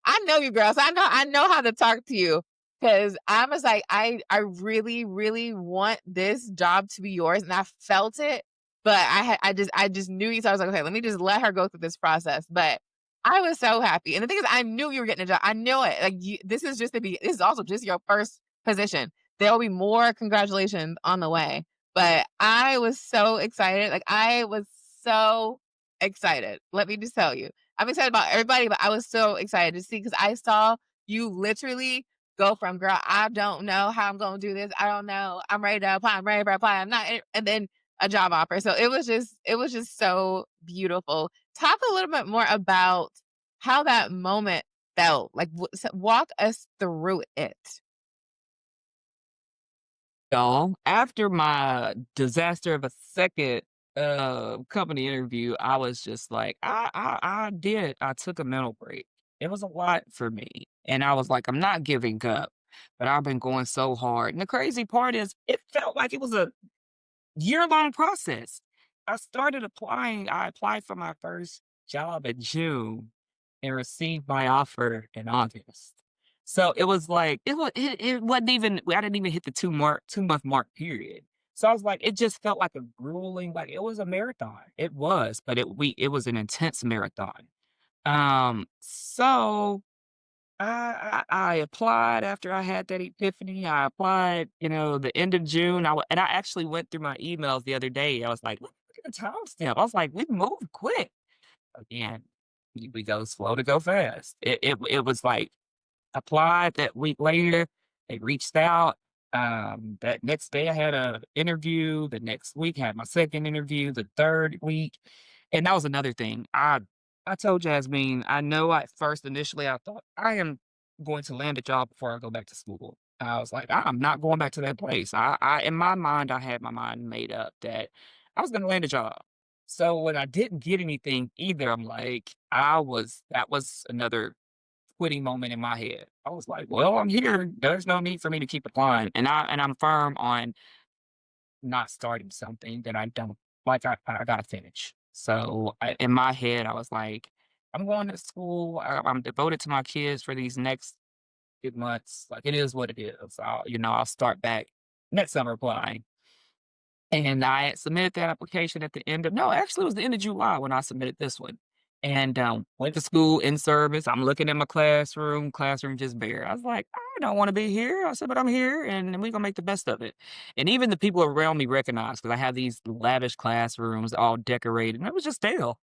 I know you, girls. I know how to talk to you because I was like, I really, really want this job to be yours, and I felt it, but I just knew you. So I was like, okay, let me just let her go through this process, but I was so happy. And the thing is, I knew you were getting a job. I knew it. Like this is just this is also just your first position. There will be more congratulations on the way. But I was so excited. Like I was so excited. Let me just tell you. I'm excited about everybody, but I was so excited to see because I saw you literally go from girl, I don't know how I'm gonna do this. I don't know. I'm ready to apply. I'm ready to apply. I'm not and then a job offer. So it was just so beautiful. Talk a little bit more about how that moment felt. Like, walk us through it. Y'all, after my disaster of a second company interview, I was just like, I took a mental break. It was a lot for me. And I was like, I'm not giving up, but I've been going so hard. And the crazy part is it felt like it was a year-long process. I applied for my first job in June and received my offer in August. So it was like it wasn't even I didn't even hit the 2-month mark period. So I was like, it just felt like a grueling, like it was a marathon. It was, but it was an intense marathon. So I applied after I had that epiphany. I applied, the end of June. And I actually went through my emails the other day. I was like, look at the timestamp. I was like, we moved quick. Again, we go slow to go fast. It was like applied that week later. They reached out. That next day I had a interview. The next week I had my second interview. The third week, and that was another thing. I told Jasmine, I know at first initially I thought I am going to land a job before I go back to school. I was like, I'm not going back to that place. I in my mind, I had my mind made up that I was going to land a job. So when I didn't get anything either, I'm like, that was another quitting moment in my head. I was like, "Well, I'm here. There's no need for me to keep applying." And I'm firm on not starting something that I don't like. I gotta finish. So in my head, I was like, "I'm going to school. I'm devoted to my kids for these next few months. Like it is what it is. I'll start back next summer applying." And I had submitted that application at the end of no, actually, it was the end of July when I submitted this one. And, went to school in service. I'm looking at my classroom just bare. I was like, "I don't wanna be here." I said, "But I'm here, and we gonna make the best of it." And even the people around me recognized because I have these lavish classrooms all decorated, and it was just stale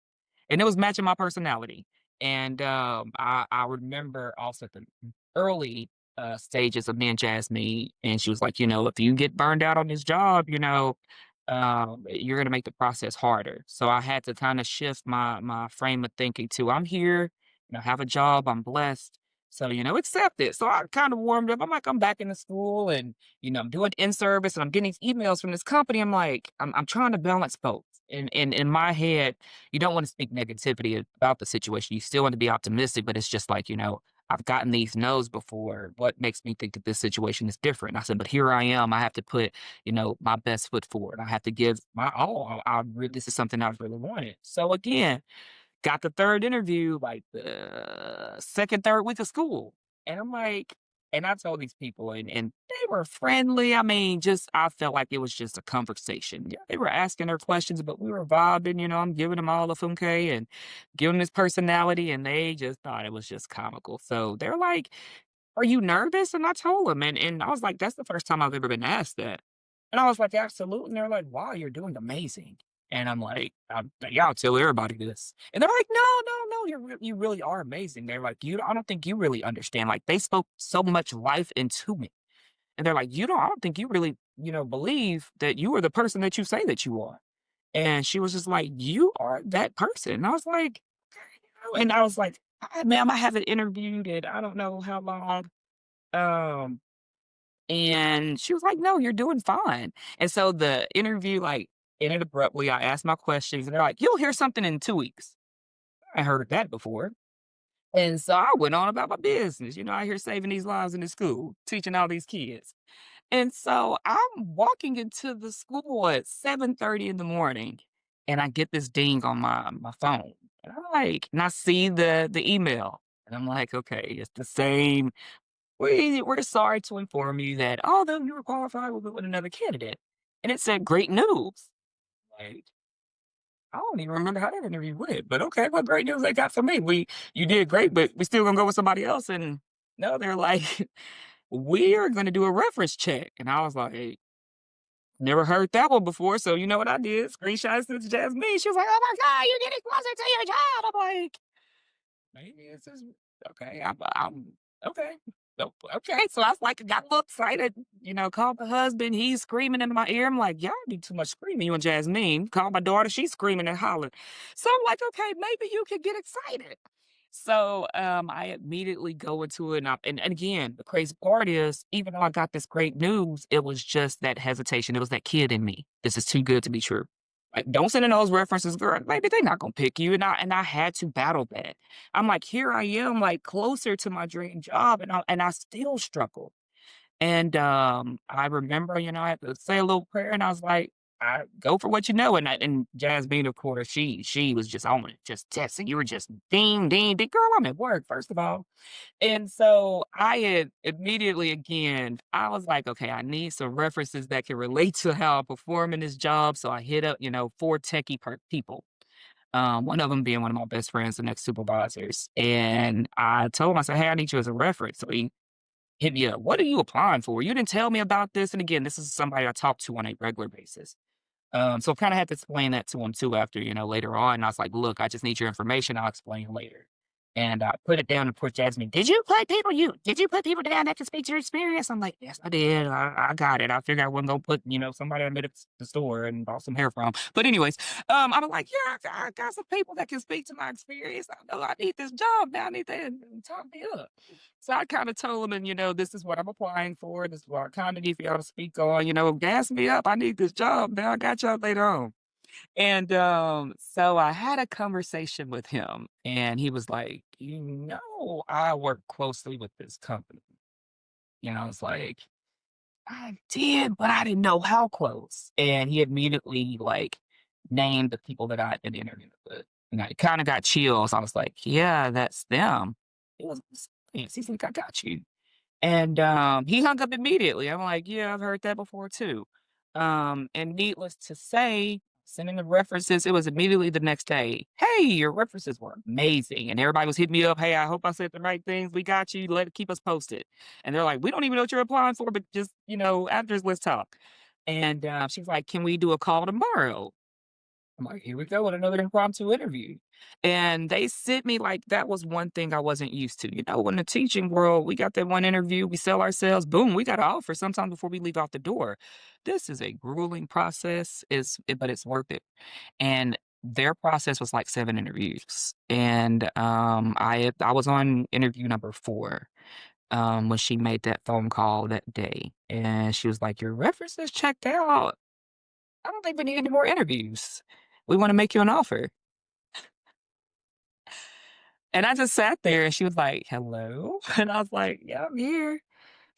and it was matching my personality. And I remember also at the early stages of me and Jasmine, and she was like, if you get burned out on this job, you're gonna make the process harder. So I had to kind of shift my frame of thinking to I'm here. have a job. I'm blessed. So, accept it. So I kind of warmed up. I'm like, I'm back into school and, I'm doing in service and I'm getting these emails from this company. I'm like, I'm trying to balance both. And in my head, you don't want to speak negativity about the situation. You still want to be optimistic, but it's just like, I've gotten these no's before. What makes me think that this situation is different? I said, but here I am. I have to put, my best foot forward. I have to give my all. This is something I've really wanted. So again, got the 3rd interview, like, the 2nd, 3rd week of school, and I'm like and I told these people, and they were friendly, I mean, just I felt like it was just a conversation. Yeah, they were asking her questions, but we were vibing, I'm giving them all the Funke and giving 'em his personality, and they just thought it was just comical. So they're like, "Are you nervous?" And I told them, and I was like, "That's the first time I've ever been asked that." And I was like, "Absolutely." And they're like, "Wow, you're doing amazing." And I'm like, Yeah, I'll tell everybody this." And they're like, "No, no, no, you really are amazing." They're like, I don't think you really understand." Like, they spoke so much life into me. And they're like, I don't think you really, believe that you are the person that you say that you are." And she was just like, "You are that person." And I was like, "Okay," and I was like, Ma'am, I haven't interviewed in I don't know how long." Um, and she was like, "No, you're doing fine." And so the interview, like, ended abruptly. I asked my questions, and they're like, "You'll hear something in 2 weeks." I heard that before. And so I went on about my business. I hear saving these lives in the school, teaching all these kids. And so I'm walking into the school at 7:30 in the morning, and I get this ding on my phone. And I'm like, and I see the email, and I'm like, okay, it's the same. We're sorry to inform you that although you were qualified, we'll go with another candidate. And it said great news. Like, I don't even remember how that interview went, but okay, what great news they got for me. You did great, but we still gonna go with somebody else. And no, they're like, we are gonna do a reference check. And I was like, hey, never heard that one before. So you know what I did? Screenshot it to Jasmine. She was like, "Oh my God, you're getting closer to your job." I'm like, maybe it's just okay. I'm okay. Okay. So I was like, got a little excited, called the husband. He's screaming in my ear. I'm like, y'all do too much screaming, you and Jasmine. Called my daughter. She's screaming and hollering. So I'm like, okay, maybe you could get excited. So I immediately go into it. And again, the crazy part is, even though I got this great news, it was just that hesitation. It was that kid in me. This is too good to be true. Like, don't send in those references, girl. Maybe they're not gonna pick you. And I had to battle that. I'm like, here I am, like, closer to my dream job, and I still struggle. And I remember, I had to say a little prayer, and I was like, I go for what you know. And Jasmine, of course, she was just on it, just testing. You were just ding, ding, ding. Girl, I'm at work, first of all. And so I had immediately again, I was like, okay, I need some references that can relate to how I perform in this job. So I hit up, 4 techie people. One of them being one of my best friends, the next supervisors. And I told him, I said, "Hey, I need you as a reference." So he hit me up. "What are you applying for? You didn't tell me about this." And again, this is somebody I talk to on a regular basis. So I kind of had to explain that to him too after, later on. And I was like, "Look, I just need your information. I'll explain later." And I put it down, and poor Jasmine, did you put people down that can speak to your experience?" I'm like, "Yes, I did. I got it. I figured I wasn't gonna put, somebody I met at the store and bought some hair from." But anyways, I was like, "Yeah, I got some people that can speak to my experience. I know I need this job now. I need that and talk me up." So I kind of told them, and this is what I'm applying for. This is what I kind of need for y'all to speak on. Gas me up. I need this job now. I got y'all later on. And so I had a conversation with him, and he was like, I work closely with this company. I was like, "I did, but I didn't know how close." And he immediately like named the people that I'd been interviewing with. And I kind of got chills. I was like, "Yeah, that's them." It was yes. He's like, "I got you." And, he hung up immediately. I'm like, "Yeah, I've heard that before too." And needless to say, sending the references, it was immediately the next day, "Hey, your references were amazing." And everybody was hitting me up, "Hey, I hope I said the right things. We got you. Keep us posted." And they're like, "We don't even know what you're applying for, but just, after this, let's talk." And, she's like, "Can we do a call tomorrow?" I'm like, "Here we go with another impromptu interview." And they sent me like that was one thing I wasn't used to. In the teaching world, we got that one interview, we sell ourselves, boom, we got an offer sometime before we leave out the door. This is a grueling process, but it's worth it. And their process was like 7 interviews, and, I was on interview number 4, when she made that phone call that day, and she was like, "Your references checked out. I don't think we need any more interviews. We wanna make you an offer." And I just sat there, and she was like, "Hello?" And I was like, "Yeah, I'm here."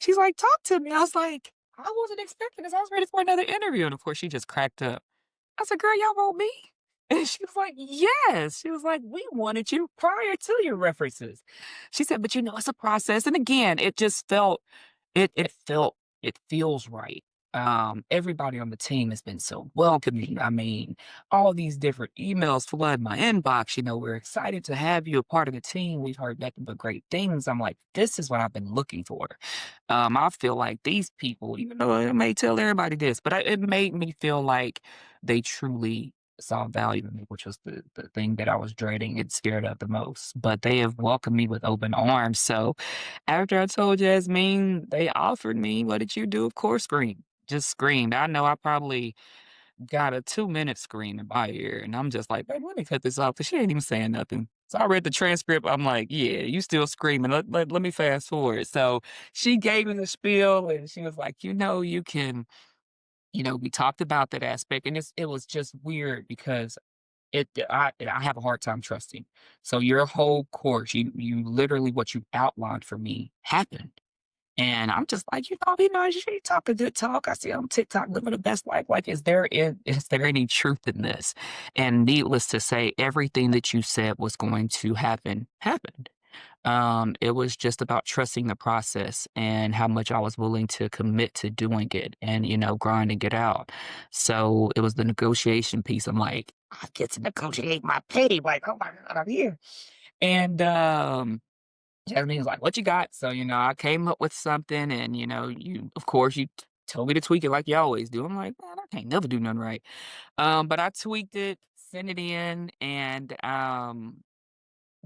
She's like, "Talk to me." I was like, "I wasn't expecting this. I was ready for another interview." And of course, she just cracked up. I said, "Girl, y'all want me?" And she was like, "Yes." She was like, "We wanted you prior to your references." She said, "But, it's a process." And again, it just felt it feels right. Everybody on the team has been so welcoming. I mean, all these different emails flood my inbox. We're excited to have you a part of the team. We've heard nothing but great things. I'm like, this is what I've been looking for. I feel like these people, even though I may tell everybody this, but it made me feel like they truly saw value in me, which was the thing that I was dreading and scared of the most. But they have welcomed me with open arms. So after I told Jasmine they offered me, what did you do? Of course, scream. Just screamed. I know I probably got a 2-minute scream in my ear, and I'm just like, "Babe, let me cut this off," 'cause she ain't even saying nothing. So I read the transcript, I'm like, "Yeah, you still screaming, let me fast forward." So she gave me the spiel, and she was like, you can" we talked about that aspect, and it was just weird because I have a hard time trusting. So your whole course, you literally what you outlined for me happened. And I'm just like, she talk a good talk. I see on TikTok living the best life. Like, is there any truth in this? And needless to say, everything that you said was going to happen happened. It was just about trusting the process and how much I was willing to commit to doing it and, grinding it out. So it was the negotiation piece. I'm like, I get to negotiate my pay. Like, oh my God, I'm here. And Jasmine was like, "What you got?" So, I came up with something and, of course, you told me to tweak it like you always do. I'm like, "Man, I can't never do nothing right." But I tweaked it, sent it in, and,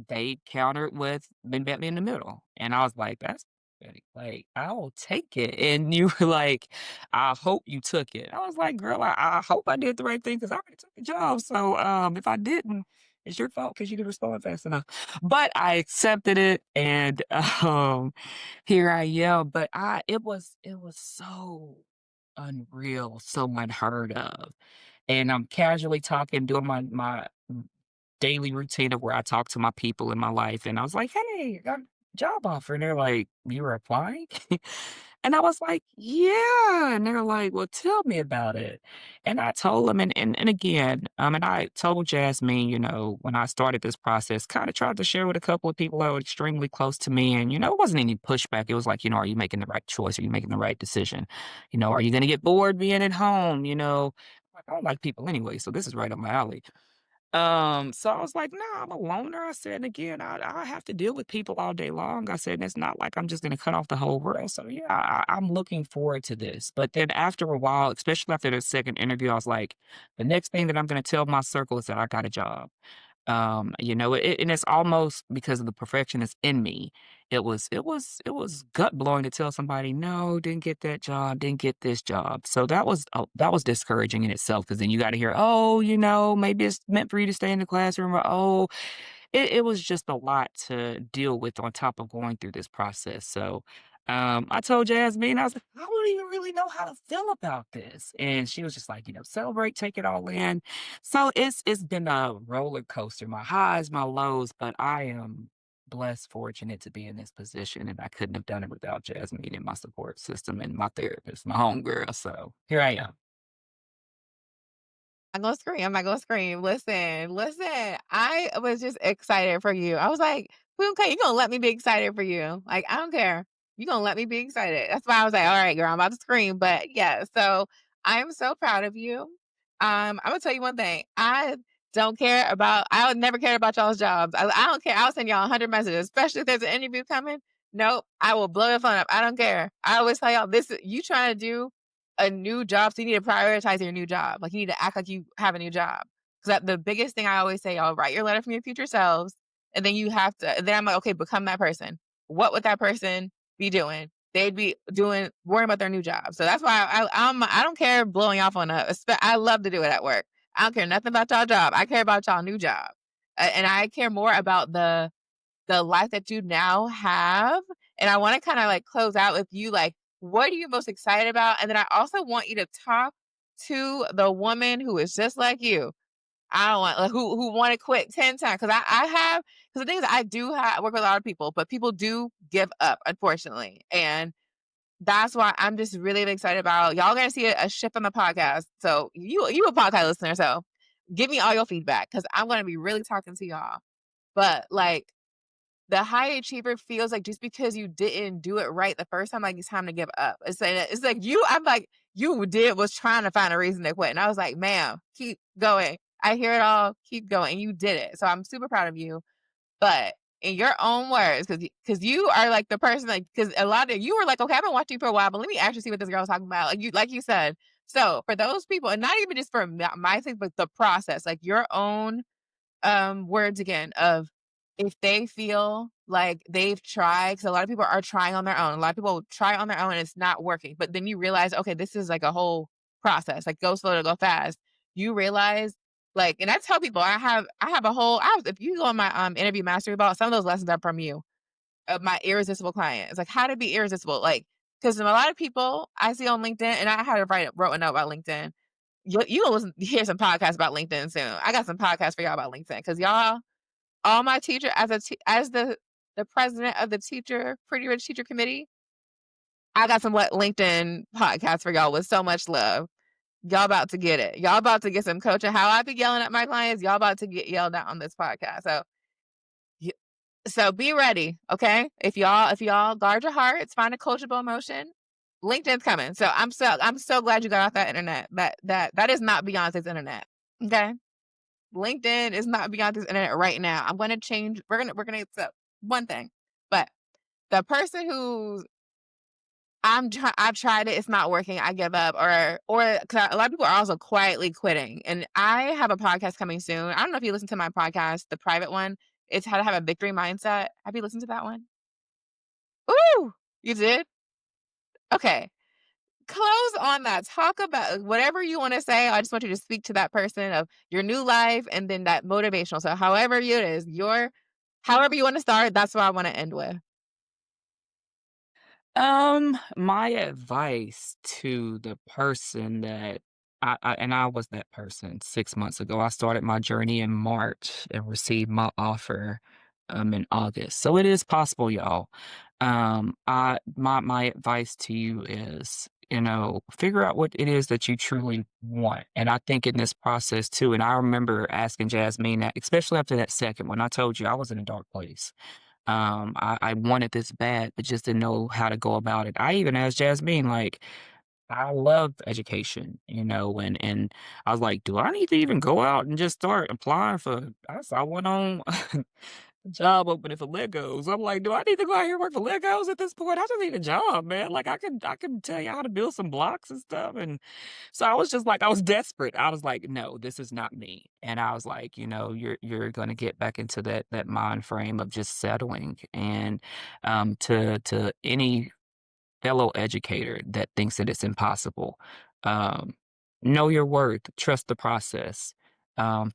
they countered with they met me in the middle, and I was like, "That's pathetic, like, I will take it," and you were like, "I hope you took it." I was like, "Girl, I hope I did the right thing because I already took the job, so, if I didn't, it's your fault because you didn't respond fast enough." But I accepted it, and, here I am, but it was so unreal, so unheard of, and I'm casually talking, doing my daily routine of where I talk to my people in my life, and I was like, "Hey, I got a job offer," and they're like, "You were applying?" And I was like, "Yeah," and they're like, "Well, tell me about it." And I told them, and again, and I told Jasmine, when I started this process, kinda tried to share with a couple of people that were extremely close to me, and, it wasn't any pushback. It was like, "Are you making the right choice? Are you making the right decision? Are you gonna get bored being at home?" Like, I don't like people anyway, so this is right up my alley. So I was like, "Nah, I'm a loner." I said, and again, I have to deal with people all day long. I said, "It's not like I'm just gonna cut off the whole world." So yeah, I'm looking forward to this. But then after a while, especially after the second interview, I was like, the next thing that I'm gonna tell my circle is that I got a job. And it's almost because of the perfectionist in me. It was gut blowing to tell somebody, no, didn't get that job, didn't get this job. So that was discouraging in itself because then you got to hear, oh, maybe it's meant for you to stay in the classroom, or oh, it was just a lot to deal with on top of going through this process. So, I told Jasmine, I was like, "I don't even really know how to feel about this." And she was just like, "Celebrate, take it all in." So it's been a roller coaster, my highs, my lows, but I am blessed, fortunate to be in this position, and I couldn't have done it without Jasmine and my support system and my therapist, my homegirl. So here I am. I'm gonna scream, I'm not gonna scream. Listen, I was just excited for you. I was like, "Okay, you gonna let me be excited for you. Like, I don't care. You gonna let me be excited." That's why I was like, "All right, girl, I'm about to scream." But yeah, so I'm so proud of you. I'm gonna tell you one thing. I would never care about y'all's jobs. I don't care. I'll send y'all 100 messages, especially if there's an interview coming. Nope, I will blow the phone up. I don't care. I always tell y'all this you trying to do a new job, so you need to prioritize your new job. Like, you need to act like you have a new job. Because the biggest thing I always say, y'all write your letter from your future selves, and then you have to. And then I'm like, okay, become that person. What would that person be doing? They'd be worrying about their new job. So that's why I don't care blowing off on I love to do it at work. I don't care nothing about y'all job. I care about y'all new job. And I care more about the life that you now have. And I want to kind of like close out with you like what are you most excited about? And then I also want you to talk to the woman who is just like you. I don't want like, who want to quit 10 times because I have because the thing is I do work with a lot of people, but people do give up, unfortunately. And that's why I'm just really excited about y'all gonna see a shift on the podcast. So you a podcast listener, so give me all your feedback because I'm gonna be really talking to y'all. But like the high achiever feels like just because you didn't do it right the first time, like it's time to give up. It's like you. I'm like you did was trying to find a reason to quit, and I was like, "Ma'am, keep going. I hear it all. Keep going." And you did it, so I'm super proud of you. But in your own words, because you are like the person like because a lot of you were like, okay, I've been watching you for a while, but let me actually see what this girl's talking about. Like you said. So for those people, and not even just for my thing, but the process, like your own words again of if they feel like they've tried, because a lot of people are trying on their own. A lot of people try on their own and it's not working. But then you realize, okay, this is like a whole process, like go slow to go fast. You realize like, and I tell people I have a whole I was if you go on my interview mastery ball, some of those lessons are from you, of my irresistible client. It's like how to be irresistible. Like, because a lot of people I see on LinkedIn, and I had to wrote a note about LinkedIn. You will listen hear some podcasts about LinkedIn soon. I got some podcasts for y'all about LinkedIn because y'all all my teacher as the president of the teacher Pretty Rich Teacher Committee, I got some what LinkedIn podcasts for y'all with so much love. Y'all about to get it. Y'all about to get some coaching. How I be yelling at my clients, y'all about to get yelled at on this podcast. Y- so be ready, okay? If y'all guard your hearts, find a coachable emotion. LinkedIn's coming. So I'm so glad you got off that internet. That is not Beyonce's internet. Okay. LinkedIn is not beyond this internet right now. I'm gonna change. We're gonna accept one thing, but the person who I've tried it, it's not working. I give up, or because a lot of people are also quietly quitting. And I have a podcast coming soon. I don't know if you listen to my podcast, the private one. It's how to have a victory mindset. Have you listened to that one? Ooh, you did? Okay. Close on that. Talk about whatever you want to say. I just want you to speak to that person of your new life and then that motivational. So however it is, however you want to start, that's what I want to end with. My advice to the person that I was that person 6 months ago. I started my journey in March and received my offer, in August. So it is possible, y'all. My advice to you is, figure out what it is that you truly want. And I think in this process too, and I remember asking Jasmine that, especially after that second one, I told you I was in a dark place. I wanted this bad, but just didn't know how to go about it. I even asked Jasmine, like, I love education, and I was like, do I need to even go out and just start applying for? I saw one on job opening for Legos. I'm like, do I need to go out here and work for Legos at this point? I just need a job, man. Like I can tell you how to build some blocks and stuff. And so I was just like, I was desperate. I was like, no, this is not me. And I was like, you're gonna get back into that mind frame of just settling. And to any fellow educator that thinks that it's impossible. Um, know your worth, trust the process.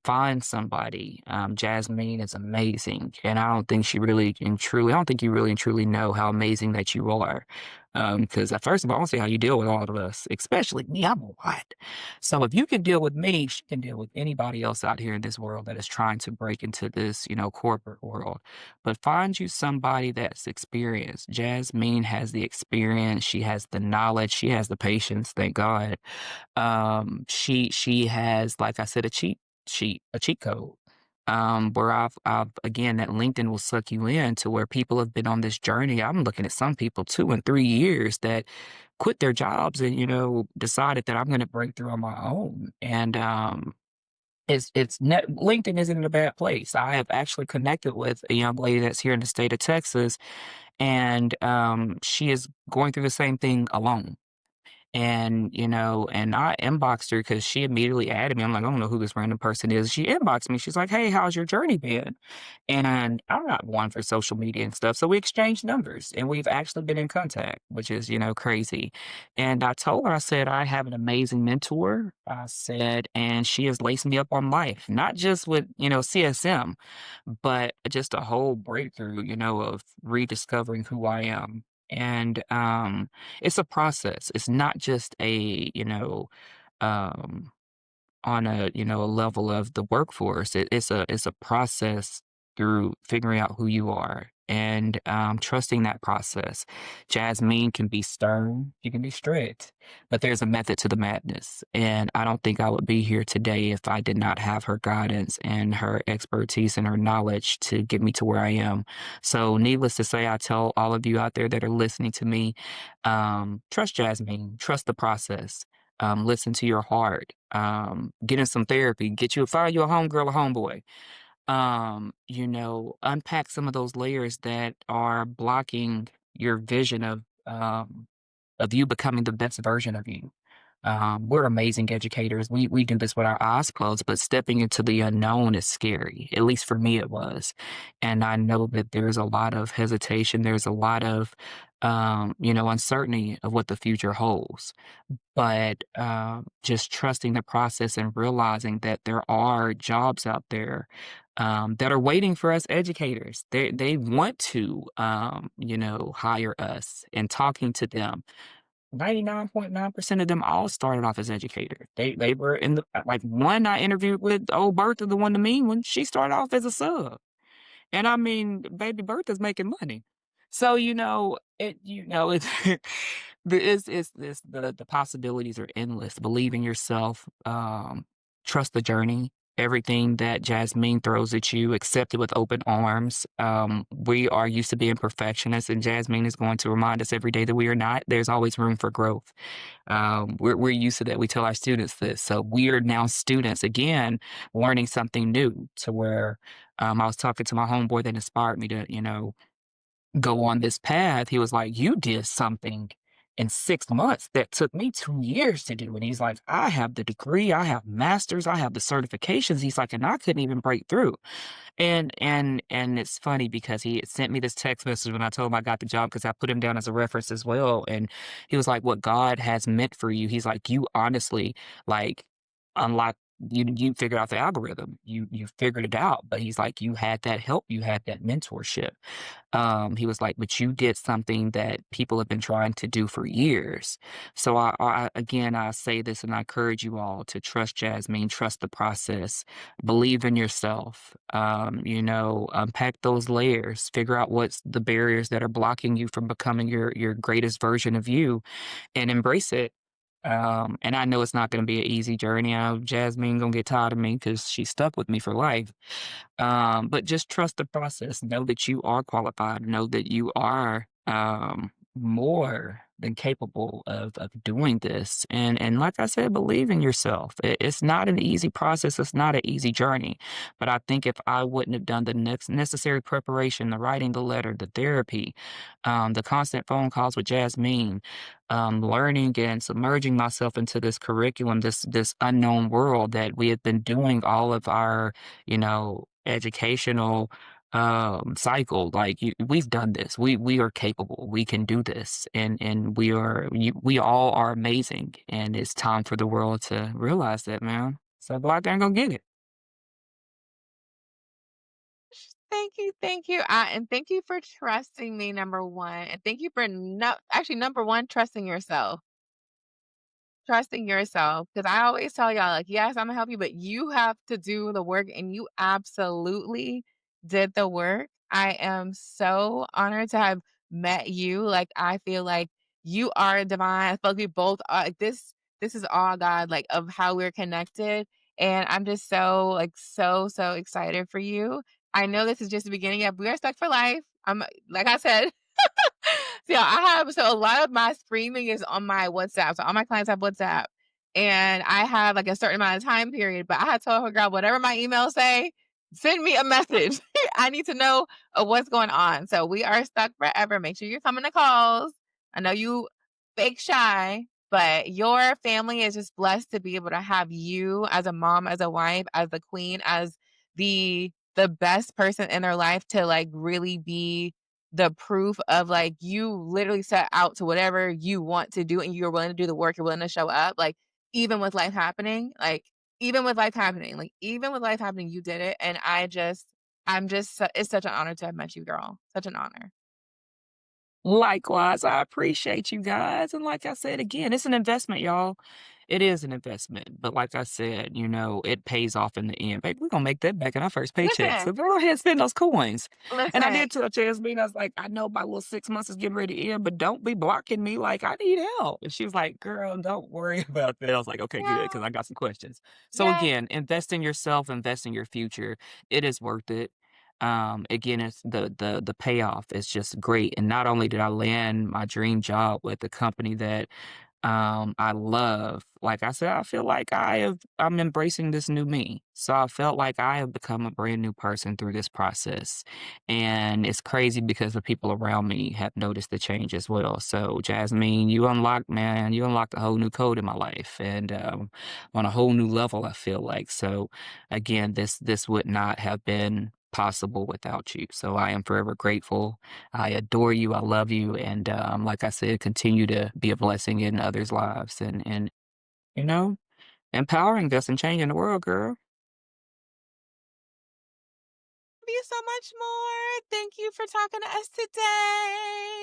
Find somebody. Jasmine is amazing, and I don't think you really and truly know how amazing that you are. Because first of all, I don't see how you deal with all of us, especially me. I'm a lot. So if you can deal with me, she can deal with anybody else out here in this world that is trying to break into this, corporate world. But find you somebody that's experienced. Jasmine has the experience, she has the knowledge, she has the patience, thank God. She has, like I said, a cheat code. Where I've again that LinkedIn will suck you in to where people have been on this journey. I'm looking at some people 2 and 3 years that quit their jobs and decided that I'm going to break through on my own. And LinkedIn isn't a bad place. I have actually connected with a young lady that's here in the state of Texas, and she is going through the same thing alone. And, and I inboxed her because she immediately added me. I'm like, I don't know who this random person is. She inboxed me. She's like, hey, how's your journey been? And I'm not one for social media and stuff. So we exchanged numbers and we've actually been in contact, which is, crazy. And I told her, I said, I have an amazing mentor. I said, and she has laced me up on life, not just with, CSM, but just a whole breakthrough, of rediscovering who I am. And it's a process. It's not just um, on a level of the workforce. It's a process through figuring out who you are and trusting that process. Jasmine can be stern, she can be strict, but there's a method to the madness. And I don't think I would be here today if I did not have her guidance and her expertise and her knowledge to get me to where I am. So, needless to say, I tell all of you out there that are listening to me, trust Jasmine, trust the process, listen to your heart, get in some therapy, find you a homegirl or homeboy. Unpack some of those layers that are blocking your vision of you becoming the best version of you. We're amazing educators. We do this with our eyes closed, but stepping into the unknown is scary. At least for me, it was. And I know that there's a lot of hesitation. There's a lot of, uncertainty of what the future holds. But just trusting the process and realizing that there are jobs out there that are waiting for us educators. They want to, hire us, and talking to them, 99.9% of them all started off as educators. They were in the like one I interviewed with, old Bertha, the one, the mean one. She started off as a sub. And I mean, baby Bertha's making money. So, it's the possibilities are endless. Believe in yourself, trust the journey. Everything that Jasmine throws at you, accept it with open arms. We are used to being perfectionists, and Jasmine is going to remind us every day that we are not. There's always room for growth. We're used to that. We tell our students this. So we are now students again, learning something new to where I was talking to my homeboy that inspired me to, go on this path. He was like, you did something in 6 months that took me 2 years to do. And he's like, I have the degree, I have masters, I have the certifications. He's like, and I couldn't even break through. And it's funny because he had sent me this text message when I told him I got the job because I put him down as a reference as well. And he was like, "What God has meant for you." He's like, "You honestly like unlocked. You figured out the algorithm. You figured it out." But he's like, "You had that help. You had that mentorship." He was like, "But you did something that people have been trying to do for years." So again, I say this and I encourage you all to trust Jasmine, trust the process, believe in yourself, unpack those layers, figure out what's the barriers that are blocking you from becoming your greatest version of you, and embrace it. And I know it's not going to be an easy journey. I know Jasmine gonna get tired of me because she's stuck with me for life. But just trust the process. Know that you are qualified. Know that you are more than capable of doing this. And like I said, believe in yourself. It's not an easy process. It's not an easy journey. But I think if I wouldn't have done the next necessary preparation, the writing the letter, the therapy, the constant phone calls with Jasmine, learning and submerging myself into this curriculum, this unknown world that we have been doing all of our educational cycle. Like we've done this. We are capable. We can do this, and we all are amazing. And it's time for the world to realize that, man. So go out there and go get it. Thank you, and thank you for trusting me, number 1, and thank you for actually, number 1, trusting yourself. Trusting yourself, because I always tell y'all, like, "Yes, Imma help you, but you have to do the work," and you absolutely did the work. I am so honored to have met you, like, I feel like you are divine. I feel like we both are like, this is all God, like, of how we're connected, and I'm just so, like, so excited for you. I know this is just the beginning. Yeah, we are stuck for life. I'm like I said, yeah, a lot of my screaming is on my WhatsApp. So all my clients have WhatsApp. And I have like a certain amount of time period, but I had told her, girl, whatever my emails say, send me a message. I need to know what's going on. So we are stuck forever. Make sure you're coming to calls. I know you fake shy. But your family is just blessed to be able to have you as a mom, as a wife, as the queen, as the best person in their life to, like, really be the proof of, like, you literally set out to whatever you want to do, and you're willing to do the work, you're willing to show up, like, even with life happening, like, even with life happening, you did it, and I'm just it's such an honor to have met you, girl. Such an honor. Likewise, I appreciate you guys. And like I said, again, it's an investment, y'all. It is an investment. But like I said, it pays off in the end. Baby, we're gonna make that back in our first paycheck. Listen, So go ahead and spend those coins. And I listen. did tell Jasmine, I was like, I know my little 6 months is getting ready to end, but don't be blocking me like I need help. And she was like, girl, don't worry about that. I was like, okay, good, because Yeah, I got some questions. So yeah. again, invest in yourself, invest in your future. It is worth it. Again, it's the payoff is just great. And not only did I land my dream job with a company that I love. Like I said, I feel like I'm embracing this new me. So I felt like I have become a brand new person through this process. And it's crazy because the people around me have noticed the change as well. So Jasmine, you unlocked a whole new code in my life and on a whole new level, I feel like. So again, this would not have been possible without you. So I am forever grateful. I adore you. I love you. And like I said, continue to be a blessing in others' lives and you know, empowering us and changing the world, girl. Love you so much more. Thank you for talking to us today.